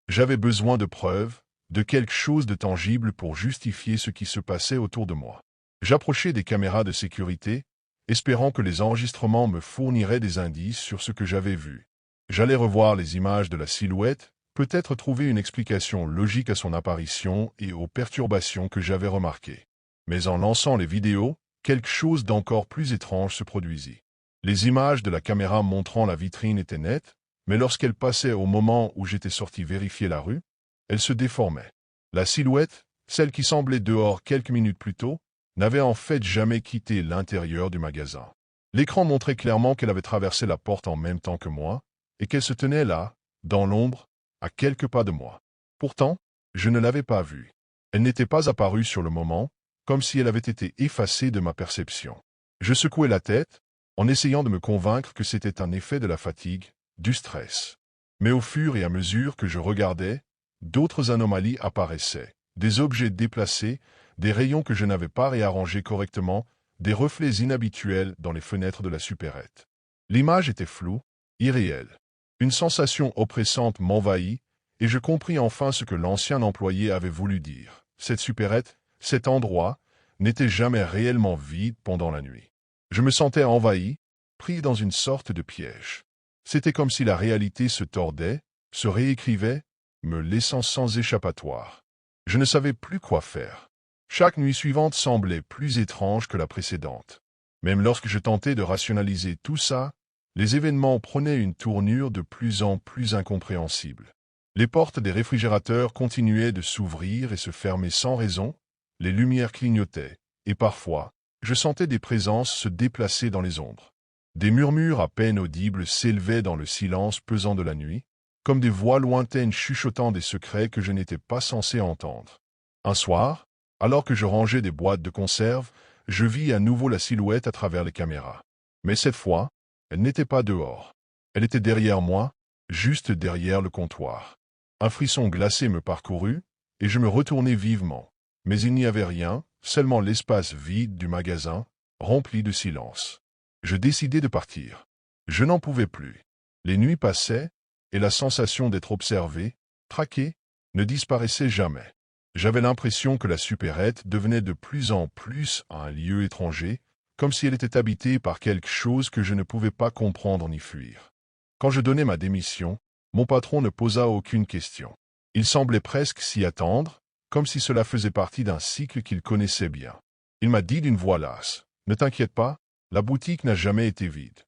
J'avais besoin de preuves, de quelque chose de tangible pour justifier ce qui se passait autour de moi. J'approchais des caméras de sécurité, espérant que les enregistrements me fourniraient des indices sur ce que j'avais vu. J'allais revoir les images de la silhouette, peut-être trouver une explication logique à son apparition et aux perturbations que j'avais remarquées. Mais en lançant les vidéos, quelque chose d'encore plus étrange se produisit. Les images de la caméra montrant la vitrine étaient nettes, mais lorsqu'elles passaient au moment où j'étais sorti vérifier la rue, elles se déformaient. La silhouette, celle qui semblait dehors quelques minutes plus tôt, n'avait en fait jamais quitté l'intérieur du magasin. L'écran montrait clairement qu'elle avait traversé la porte en même temps que moi, et qu'elle se tenait là, dans l'ombre, à quelques pas de moi. Pourtant, je ne l'avais pas vue. Elle n'était pas apparue sur le moment, comme si elle avait été effacée de ma perception. Je secouai la tête, en essayant de me convaincre que c'était un effet de la fatigue, du stress. Mais au fur et à mesure que je regardais, d'autres anomalies apparaissaient. Des objets déplacés, des rayons que je n'avais pas réarrangés correctement, des reflets inhabituels dans les fenêtres de la supérette. L'image était floue, irréelle. Une sensation oppressante m'envahit, et je compris enfin ce que l'ancien employé avait voulu dire. Cette supérette, cet endroit, n'était jamais réellement vide pendant la nuit. Je me sentais envahi, pris dans une sorte de piège. C'était comme si la réalité se tordait, se réécrivait, me laissant sans échappatoire. Je ne savais plus quoi faire. Chaque nuit suivante semblait plus étrange que la précédente. Même lorsque je tentais de rationaliser tout ça, les événements prenaient une tournure de plus en plus incompréhensible. Les portes des réfrigérateurs continuaient de s'ouvrir et se fermer sans raison, les lumières clignotaient, et parfois, je sentais des présences se déplacer dans les ombres. Des murmures à peine audibles s'élevaient dans le silence pesant de la nuit, comme des voix lointaines chuchotant des secrets que je n'étais pas censé entendre. Un soir, alors que je rangeais des boîtes de conserve, je vis à nouveau la silhouette à travers les caméras. Mais cette fois, elle n'était pas dehors. Elle était derrière moi, juste derrière le comptoir. Un frisson glacé me parcourut, et je me retournai vivement. Mais il n'y avait rien, seulement l'espace vide du magasin, rempli de silence. Je décidai de partir. Je n'en pouvais plus. Les nuits passaient, et la sensation d'être observé, traqué, ne disparaissait jamais. J'avais l'impression que la supérette devenait de plus en plus un lieu étranger, comme si elle était habitée par quelque chose que je ne pouvais pas comprendre ni fuir. Quand je donnai ma démission, mon patron ne posa aucune question. Il semblait presque s'y attendre, comme si cela faisait partie d'un cycle qu'il connaissait bien. Il m'a dit d'une voix lasse, « Ne t'inquiète pas, la boutique n'a jamais été vide. »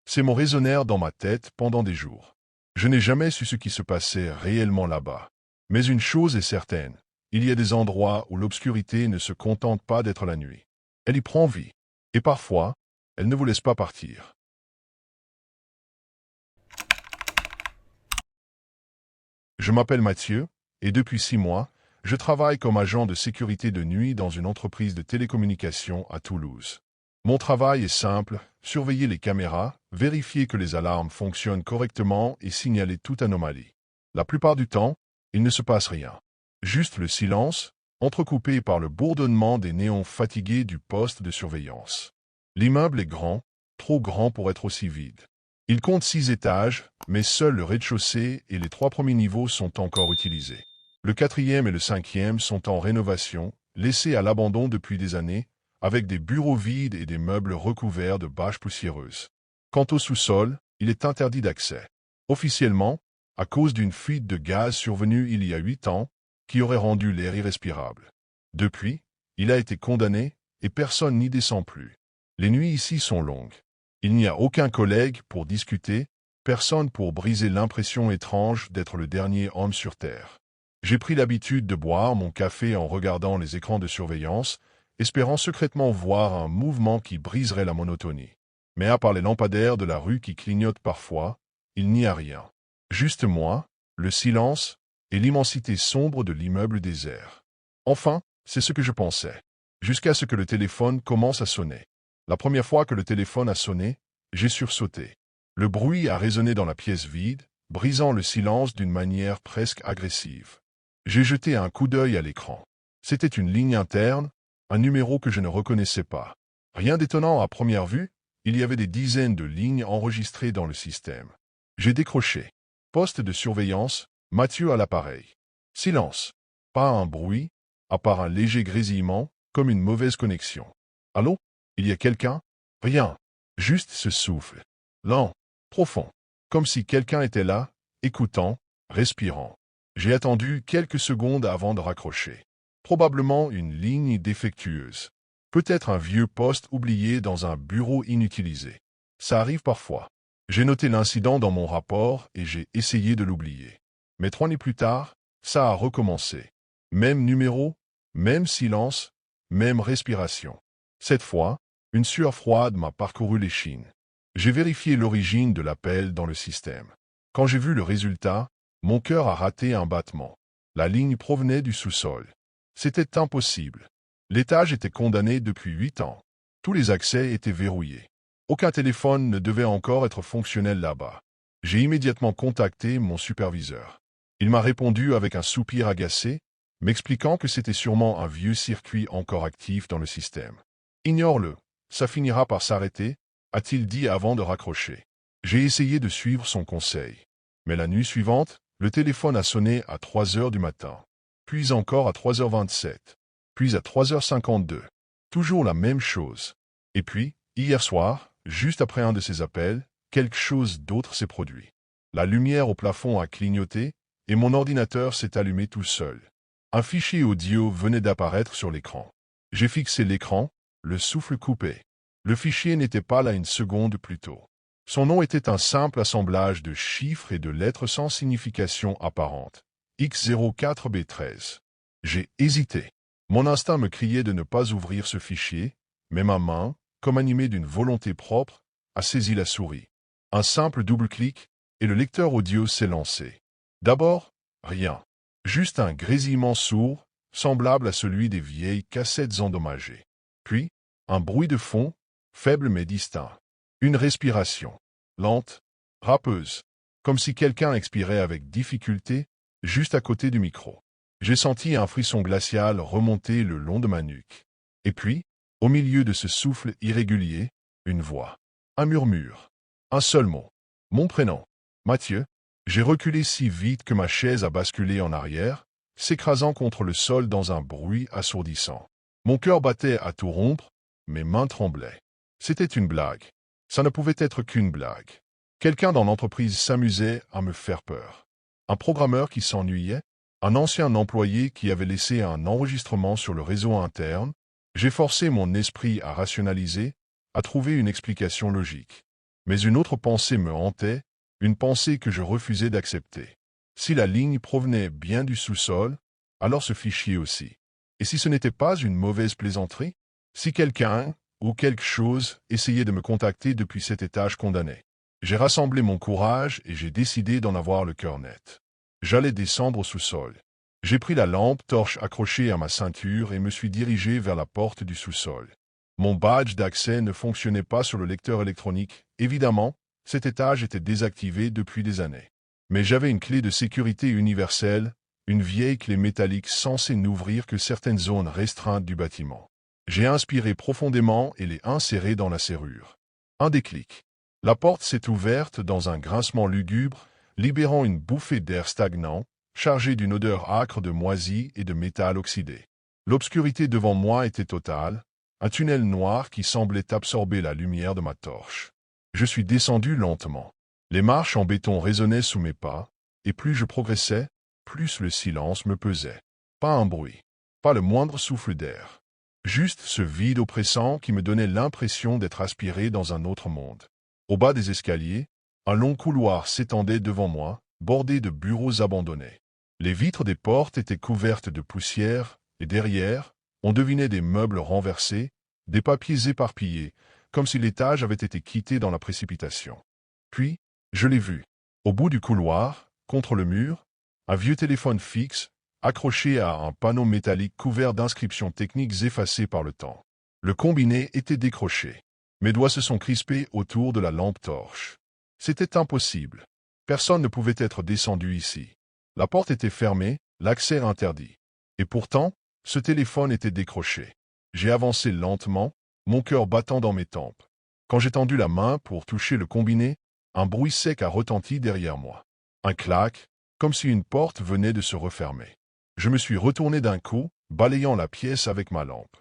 Ces mots résonnèrent dans ma tête pendant des jours. Je n'ai jamais su ce qui se passait réellement là-bas. Mais une chose est certaine, il y a des endroits où l'obscurité ne se contente pas d'être la nuit. Elle y prend vie. Et parfois, elle ne vous laisse pas partir. Je m'appelle Mathieu, et depuis 6 mois, je travaille comme agent de sécurité de nuit dans une entreprise de télécommunications à Toulouse. Mon travail est simple, surveiller les caméras, vérifier que les alarmes fonctionnent correctement et signaler toute anomalie. La plupart du temps, il ne se passe rien. Juste le silence, entrecoupé par le bourdonnement des néons fatigués du poste de surveillance. L'immeuble est grand, trop grand pour être aussi vide. Il compte 6 étages, mais seul le rez-de-chaussée et les 3 premiers niveaux sont encore utilisés. Le 4e et le 5e sont en rénovation, laissés à l'abandon depuis des années, avec des bureaux vides et des meubles recouverts de bâches poussiéreuses. Quant au sous-sol, il est interdit d'accès. Officiellement, à cause d'une fuite de gaz survenue il y a 8 ans, qui aurait rendu l'air irrespirable. Depuis, il a été condamné, et personne n'y descend plus. Les nuits ici sont longues. Il n'y a aucun collègue pour discuter, personne pour briser l'impression étrange d'être le dernier homme sur Terre. J'ai pris l'habitude de boire mon café en regardant les écrans de surveillance, espérant secrètement voir un mouvement qui briserait la monotonie. Mais à part les lampadaires de la rue qui clignotent parfois, il n'y a rien. Juste moi, le silence et l'immensité sombre de l'immeuble désert. Enfin, c'est ce que je pensais. Jusqu'à ce que le téléphone commence à sonner. La première fois que le téléphone a sonné, j'ai sursauté. Le bruit a résonné dans la pièce vide, brisant le silence d'une manière presque agressive. J'ai jeté un coup d'œil à l'écran. C'était une ligne interne, un numéro que je ne reconnaissais pas. Rien d'étonnant à première vue, il y avait des dizaines de lignes enregistrées dans le système. J'ai décroché. Poste de surveillance, Mathieu à l'appareil. Silence. Pas un bruit, à part un léger grésillement, comme une mauvaise connexion. Allô? Il y a quelqu'un? Rien. Juste ce souffle. Lent, profond. Comme si quelqu'un était là, écoutant, respirant. J'ai attendu quelques secondes avant de raccrocher. Probablement une ligne défectueuse. Peut-être un vieux poste oublié dans un bureau inutilisé. Ça arrive parfois. J'ai noté l'incident dans mon rapport et j'ai essayé de l'oublier. Mais 3 nuits plus tard, ça a recommencé. Même numéro, même silence, même respiration. Cette fois, une sueur froide m'a parcouru l'échine. J'ai vérifié l'origine de l'appel dans le système. Quand j'ai vu le résultat, mon cœur a raté un battement. La ligne provenait du sous-sol. C'était impossible. L'étage était condamné depuis 8 ans. Tous les accès étaient verrouillés. Aucun téléphone ne devait encore être fonctionnel là-bas. J'ai immédiatement contacté mon superviseur. Il m'a répondu avec un soupir agacé, m'expliquant que c'était sûrement un vieux circuit encore actif dans le système. « Ignore-le, ça finira par s'arrêter », a-t-il dit avant de raccrocher. J'ai essayé de suivre son conseil. Mais la nuit suivante, le téléphone a sonné à 3 heures du matin, puis encore à 3h27, puis à 3h52. Toujours la même chose. Et puis, hier soir, juste après un de ces appels, quelque chose d'autre s'est produit. La lumière au plafond a clignoté et mon ordinateur s'est allumé tout seul. Un fichier audio venait d'apparaître sur l'écran. J'ai fixé l'écran, le souffle coupé. Le fichier n'était pas là une seconde plus tôt. Son nom était un simple assemblage de chiffres et de lettres sans signification apparente. X04B13. J'ai hésité. Mon instinct me criait de ne pas ouvrir ce fichier, mais ma main, comme animée d'une volonté propre, a saisi la souris. Un simple double-clic, et le lecteur audio s'est lancé. D'abord, rien. Juste un grésillement sourd, semblable à celui des vieilles cassettes endommagées. Puis, un bruit de fond, faible mais distinct. Une respiration, lente, râpeuse, comme si quelqu'un expirait avec difficulté, juste à côté du micro. J'ai senti un frisson glacial remonter le long de ma nuque. Et puis, au milieu de ce souffle irrégulier, une voix. Un murmure. Un seul mot. Mon prénom. Mathieu. J'ai reculé si vite que ma chaise a basculé en arrière, s'écrasant contre le sol dans un bruit assourdissant. Mon cœur battait à tout rompre, mes mains tremblaient. C'était une blague. Ça ne pouvait être qu'une blague. Quelqu'un dans l'entreprise s'amusait à me faire peur. Un programmeur qui s'ennuyait, un ancien employé qui avait laissé un enregistrement sur le réseau interne. J'ai forcé mon esprit à rationaliser, à trouver une explication logique. Mais une autre pensée me hantait, une pensée que je refusais d'accepter. Si la ligne provenait bien du sous-sol, alors ce fichier aussi. Et si ce n'était pas une mauvaise plaisanterie? Si quelqu'un, ou quelque chose, essayait de me contacter depuis cet étage condamné. J'ai rassemblé mon courage et j'ai décidé d'en avoir le cœur net. J'allais descendre au sous-sol. J'ai pris la lampe torche accrochée à ma ceinture et me suis dirigé vers la porte du sous-sol. Mon badge d'accès ne fonctionnait pas sur le lecteur électronique, évidemment. Cet étage était désactivé depuis des années. Mais j'avais une clé de sécurité universelle, une vieille clé métallique censée n'ouvrir que certaines zones restreintes du bâtiment. J'ai inspiré profondément et l'ai insérée dans la serrure. Un déclic. La porte s'est ouverte dans un grincement lugubre, libérant une bouffée d'air stagnant, chargée d'une odeur âcre de moisi et de métal oxydé. L'obscurité devant moi était totale, un tunnel noir qui semblait absorber la lumière de ma torche. Je suis descendu lentement. Les marches en béton résonnaient sous mes pas, et plus je progressais, plus le silence me pesait. Pas un bruit, pas le moindre souffle d'air. Juste ce vide oppressant qui me donnait l'impression d'être aspiré dans un autre monde. Au bas des escaliers, un long couloir s'étendait devant moi, bordé de bureaux abandonnés. Les vitres des portes étaient couvertes de poussière, et derrière, on devinait des meubles renversés, des papiers éparpillés, comme si l'étage avait été quitté dans la précipitation. Puis, je l'ai vu. Au bout du couloir, contre le mur, un vieux téléphone fixe, accroché à un panneau métallique couvert d'inscriptions techniques effacées par le temps. Le combiné était décroché. Mes doigts se sont crispés autour de la lampe torche. C'était impossible. Personne ne pouvait être descendu ici. La porte était fermée, l'accès interdit. Et pourtant, ce téléphone était décroché. J'ai avancé lentement, mon cœur battant dans mes tempes. Quand j'ai tendu la main pour toucher le combiné, un bruit sec a retenti derrière moi. Un clac, comme si une porte venait de se refermer. Je me suis retourné d'un coup, balayant la pièce avec ma lampe.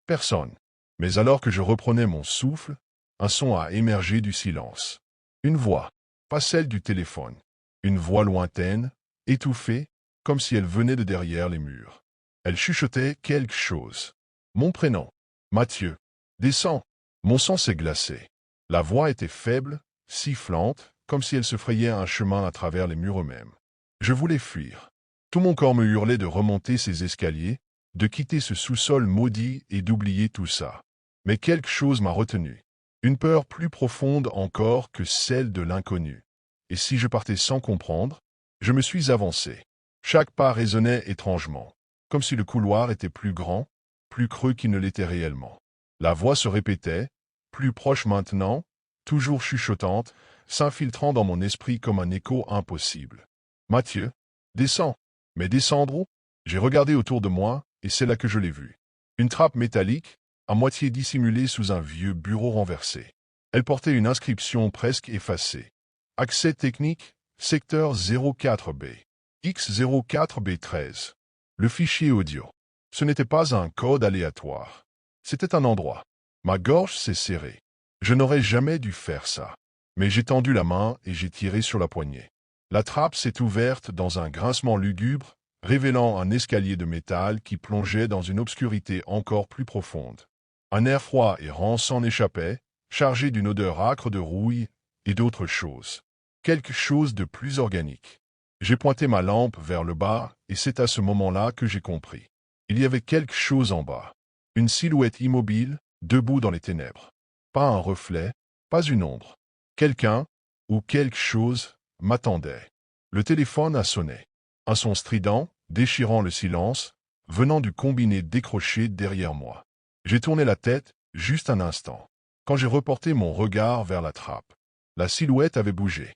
Personne. Mais alors que je reprenais mon souffle, un son a émergé du silence. Une voix, pas celle du téléphone. Une voix lointaine, étouffée, comme si elle venait de derrière les murs. Elle chuchotait quelque chose. Mon prénom. Mathieu. Descends. Mon sang s'est glacé. La voix était faible, sifflante, comme si elle se frayait un chemin à travers les murs eux-mêmes. Je voulais fuir. Tout mon corps me hurlait de remonter ces escaliers, de quitter ce sous-sol maudit et d'oublier tout ça. Mais quelque chose m'a retenu. Une peur plus profonde encore que celle de l'inconnu. Et si je partais sans comprendre, je me suis avancé. Chaque pas résonnait étrangement, comme si le couloir était plus grand, plus creux qu'il ne l'était réellement. La voix se répétait, plus proche maintenant, toujours chuchotante, s'infiltrant dans mon esprit comme un écho impossible. Mathieu, descends. Mais descendre où? J'ai regardé autour de moi, et c'est là que je l'ai vu. Une trappe métallique, à moitié dissimulée sous un vieux bureau renversé. Elle portait une inscription presque effacée. Accès technique, secteur 04B. X04B13. Le fichier audio. Ce n'était pas un code aléatoire. C'était un endroit. Ma gorge s'est serrée. Je n'aurais jamais dû faire ça. Mais j'ai tendu la main et j'ai tiré sur la poignée. La trappe s'est ouverte dans un grincement lugubre, révélant un escalier de métal qui plongeait dans une obscurité encore plus profonde. Un air froid et rend s'en échappait, chargé d'une odeur âcre de rouille et d'autre chose. Quelque chose de plus organique. J'ai pointé ma lampe vers le bas et c'est à ce moment-là que j'ai compris. Il y avait quelque chose en bas. Une silhouette immobile, debout dans les ténèbres. Pas un reflet, pas une ombre. Quelqu'un, ou quelque chose, m'attendait. Le téléphone a sonné. Un son strident, déchirant le silence, venant du combiné décroché derrière moi. J'ai tourné la tête, juste un instant. Quand j'ai reporté mon regard vers la trappe, la silhouette avait bougé.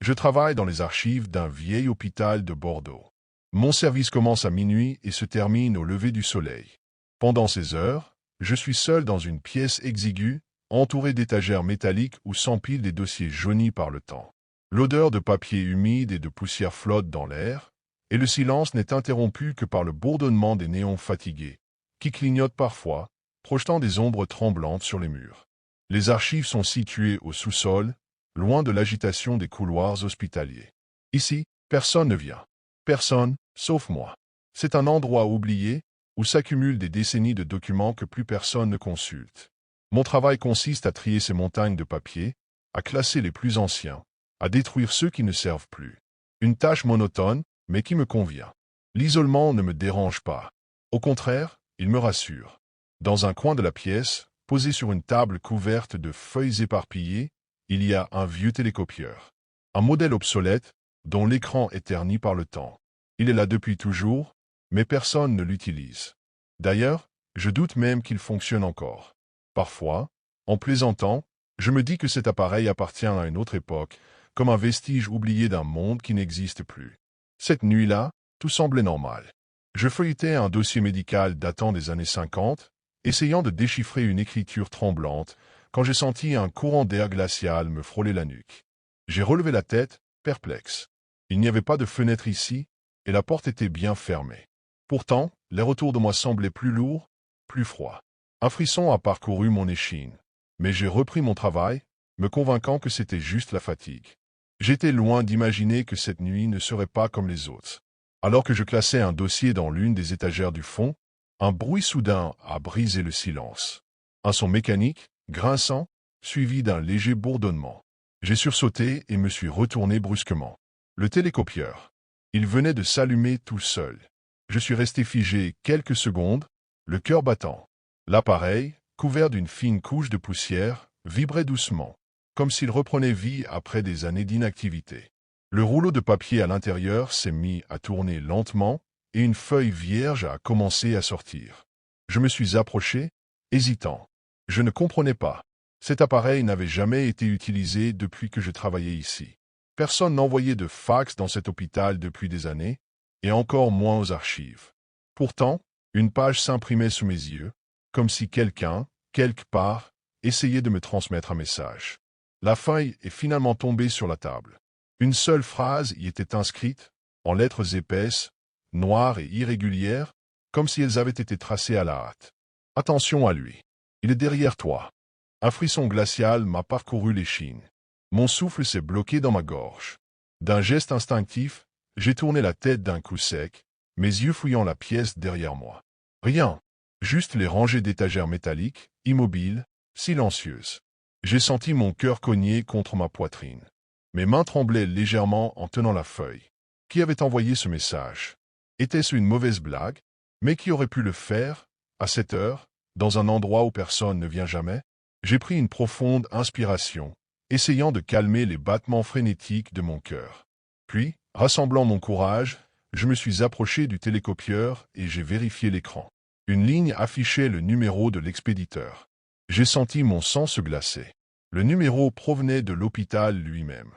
Je travaille dans les archives d'un vieil hôpital de Bordeaux. Mon service commence à minuit et se termine au lever du soleil. Pendant ces heures, je suis seul dans une pièce exiguë, entourée d'étagères métalliques où s'empilent des dossiers jaunis par le temps. L'odeur de papier humide et de poussière flotte dans l'air, et le silence n'est interrompu que par le bourdonnement des néons fatigués, qui clignotent parfois, projetant des ombres tremblantes sur les murs. Les archives sont situées au sous-sol, loin de l'agitation des couloirs hospitaliers. Ici, personne ne vient. Personne, sauf moi. C'est un endroit oublié, où s'accumulent des décennies de documents que plus personne ne consulte. Mon travail consiste à trier ces montagnes de papier, à classer les plus anciens, à détruire ceux qui ne servent plus. Une tâche monotone, mais qui me convient. L'isolement ne me dérange pas. Au contraire, il me rassure. Dans un coin de la pièce, posé sur une table couverte de feuilles éparpillées, il y a un vieux télécopieur. Un modèle obsolète, dont l'écran est terni par le temps. Il est là depuis toujours, mais personne ne l'utilise. D'ailleurs, je doute même qu'il fonctionne encore. Parfois, en plaisantant, je me dis que cet appareil appartient à une autre époque, comme un vestige oublié d'un monde qui n'existe plus. Cette nuit-là, tout semblait normal. Je feuilletais un dossier médical datant des années 50, essayant de déchiffrer une écriture tremblante, quand j'ai senti un courant d'air glacial me frôler la nuque. J'ai relevé la tête, perplexe. Il n'y avait pas de fenêtre ici, et la porte était bien fermée. Pourtant, l'air autour de moi semblait plus lourd, plus froid. Un frisson a parcouru mon échine. Mais j'ai repris mon travail, me convainquant que c'était juste la fatigue. J'étais loin d'imaginer que cette nuit ne serait pas comme les autres. Alors que je classais un dossier dans l'une des étagères du fond, un bruit soudain a brisé le silence. Un son mécanique, grinçant, suivi d'un léger bourdonnement. J'ai sursauté et me suis retourné brusquement. Le télécopieur. Il venait de s'allumer tout seul. Je suis resté figé quelques secondes, le cœur battant. L'appareil, couvert d'une fine couche de poussière, vibrait doucement, comme s'il reprenait vie après des années d'inactivité. Le rouleau de papier à l'intérieur s'est mis à tourner lentement et une feuille vierge a commencé à sortir. Je me suis approché, hésitant. Je ne comprenais pas. Cet appareil n'avait jamais été utilisé depuis que je travaillais ici. Personne n'envoyait de fax dans cet hôpital depuis des années, et encore moins aux archives. Pourtant, une page s'imprimait sous mes yeux, comme si quelqu'un, quelque part, essayait de me transmettre un message. La feuille est finalement tombée sur la table. Une seule phrase y était inscrite, en lettres épaisses, noires et irrégulières, comme si elles avaient été tracées à la hâte. Attention à lui. Il est derrière toi. Un frisson glacial m'a parcouru l'échine. Mon souffle s'est bloqué dans ma gorge. D'un geste instinctif, j'ai tourné la tête d'un coup sec, mes yeux fouillant la pièce derrière moi. Rien. Juste les rangées d'étagères métalliques, immobiles, silencieuses. J'ai senti mon cœur cogner contre ma poitrine. Mes mains tremblaient légèrement en tenant la feuille. Qui avait envoyé ce message? Était-ce une mauvaise blague? Mais qui aurait pu le faire, à cette heure, dans un endroit où personne ne vient jamais? J'ai pris une profonde inspiration, essayant de calmer les battements frénétiques de mon cœur. Puis, rassemblant mon courage, je me suis approché du télécopieur et j'ai vérifié l'écran. Une ligne affichait le numéro de l'expéditeur. J'ai senti mon sang se glacer. Le numéro provenait de l'hôpital lui-même.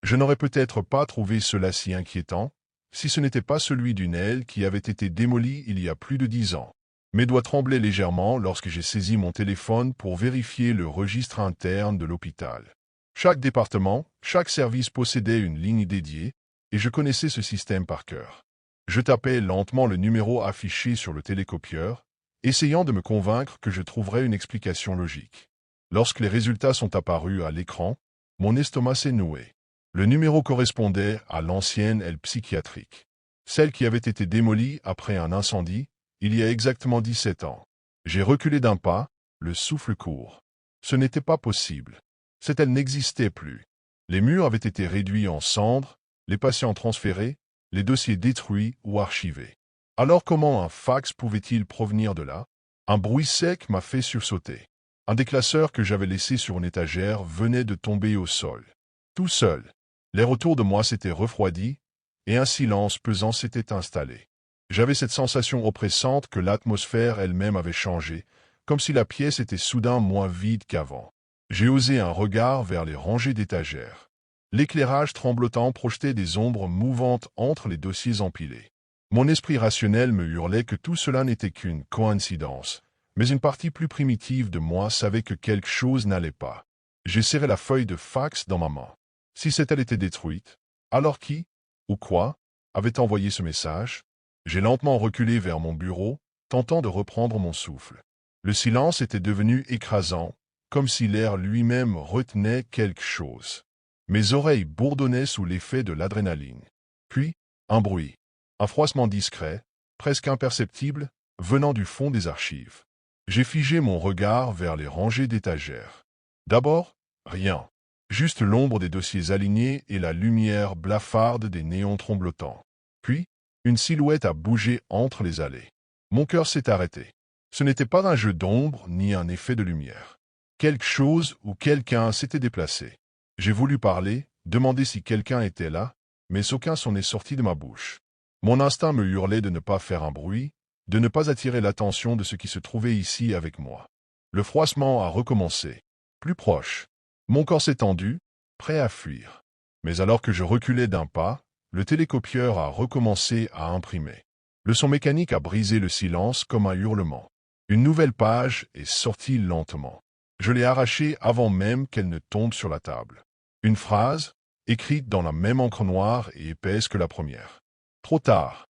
Je n'aurais peut-être pas trouvé cela si inquiétant, si ce n'était pas celui d'une aile qui avait été démolie il y a plus de 10 ans. Mes doigts tremblaient légèrement lorsque j'ai saisi mon téléphone pour vérifier le registre interne de l'hôpital. Chaque département, chaque service possédait une ligne dédiée, et je connaissais ce système par cœur. Je tapais lentement le numéro affiché sur le télécopieur, essayant de me convaincre que je trouverais une explication logique. Lorsque les résultats sont apparus à l'écran, mon estomac s'est noué. Le numéro correspondait à l'ancienne aile psychiatrique, celle qui avait été démolie après un incendie, il y a exactement 17 ans. J'ai reculé d'un pas, le souffle court. Ce n'était pas possible. Cette aile n'existait plus. Les murs avaient été réduits en cendres, les patients transférés, les dossiers détruits ou archivés. Alors comment un fax pouvait-il provenir de là? Un bruit sec m'a fait sursauter. Un des classeurs que j'avais laissé sur une étagère venait de tomber au sol. Tout seul. L'air autour de moi s'était refroidi, et un silence pesant s'était installé. J'avais cette sensation oppressante que l'atmosphère elle-même avait changé, comme si la pièce était soudain moins vide qu'avant. J'ai osé un regard vers les rangées d'étagères. L'éclairage tremblotant projetait des ombres mouvantes entre les dossiers empilés. Mon esprit rationnel me hurlait que tout cela n'était qu'une coïncidence, mais une partie plus primitive de moi savait que quelque chose n'allait pas. J'ai serré la feuille de fax dans ma main. Si cette aile était détruite, alors qui, ou quoi, avait envoyé ce message? J'ai lentement reculé vers mon bureau, tentant de reprendre mon souffle. Le silence était devenu écrasant, comme si l'air lui-même retenait quelque chose. Mes oreilles bourdonnaient sous l'effet de l'adrénaline. Puis, un bruit, un froissement discret, presque imperceptible, venant du fond des archives. J'ai figé mon regard vers les rangées d'étagères. D'abord, rien. Juste l'ombre des dossiers alignés et la lumière blafarde des néons tremblotants. Puis, une silhouette a bougé entre les allées. Mon cœur s'est arrêté. Ce n'était pas un jeu d'ombre ni un effet de lumière. Quelque chose ou quelqu'un s'était déplacé. J'ai voulu parler, demander si quelqu'un était là, mais aucun son n'est sorti de ma bouche. Mon instinct me hurlait de ne pas faire un bruit, de ne pas attirer l'attention de ce qui se trouvait ici avec moi. Le froissement a recommencé. Plus proche. Mon corps s'est tendu, prêt à fuir. Mais alors que je reculais d'un pas, le télécopieur a recommencé à imprimer. Le son mécanique a brisé le silence comme un hurlement. Une nouvelle page est sortie lentement. Je l'ai arrachée avant même qu'elle ne tombe sur la table. Une phrase, écrite dans la même encre noire et épaisse que la première. Trop tard.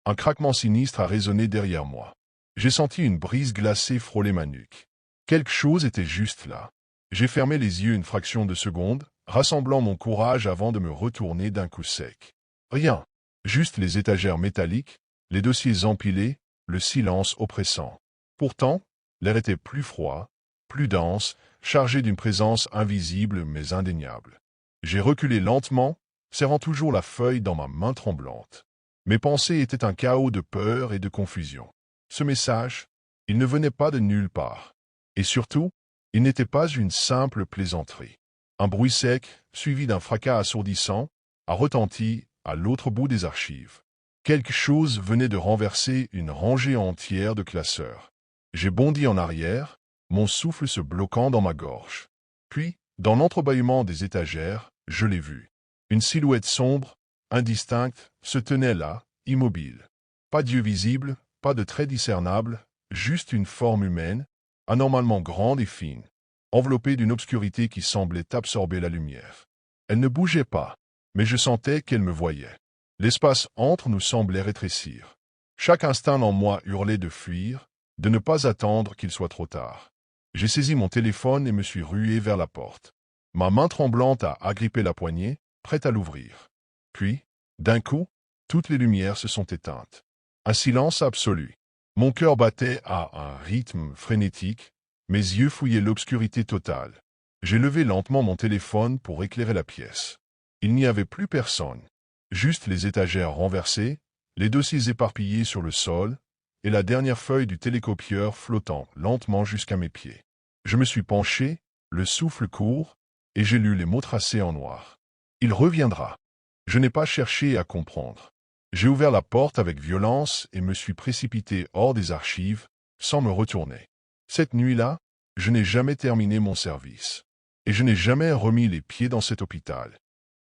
Un craquement sinistre a résonné derrière moi. J'ai senti une brise glacée frôler ma nuque. Quelque chose était juste là. J'ai fermé les yeux une fraction de seconde, rassemblant mon courage avant de me retourner d'un coup sec. Rien. Juste les étagères métalliques, les dossiers empilés, le silence oppressant. Pourtant, l'air était plus froid, plus dense, chargé d'une présence invisible mais indéniable. J'ai reculé lentement, serrant toujours la feuille dans ma main tremblante. Mes pensées étaient un chaos de peur et de confusion. Ce message, il ne venait pas de nulle part. Et surtout, il n'était pas une simple plaisanterie. Un bruit sec, suivi d'un fracas assourdissant, a retenti à l'autre bout des archives. Quelque chose venait de renverser une rangée entière de classeurs. J'ai bondi en arrière, mon souffle se bloquant dans ma gorge. Puis, dans l'entrebâillement des étagères, je l'ai vu. Une silhouette sombre, indistincte, se tenait là, immobile. Pas d'yeux visibles, pas de traits discernables, juste une forme humaine, anormalement grande et fine, enveloppée d'une obscurité qui semblait absorber la lumière. Elle ne bougeait pas, mais je sentais qu'elle me voyait. L'espace entre nous semblait rétrécir. Chaque instinct en moi hurlait de fuir, de ne pas attendre qu'il soit trop tard. J'ai saisi mon téléphone et me suis rué vers la porte. Ma main tremblante a agrippé la poignée, prête à l'ouvrir. Puis, d'un coup, toutes les lumières se sont éteintes. Un silence absolu. Mon cœur battait à un rythme frénétique, mes yeux fouillaient l'obscurité totale. J'ai levé lentement mon téléphone pour éclairer la pièce. Il n'y avait plus personne. Juste les étagères renversées, les dossiers éparpillés sur le sol, et la dernière feuille du télécopieur flottant lentement jusqu'à mes pieds. Je me suis penché, le souffle court, et j'ai lu les mots tracés en noir. Il reviendra. Je n'ai pas cherché à comprendre. J'ai ouvert la porte avec violence et me suis précipité hors des archives, sans me retourner. Cette nuit-là, je n'ai jamais terminé mon service. Et je n'ai jamais remis les pieds dans cet hôpital.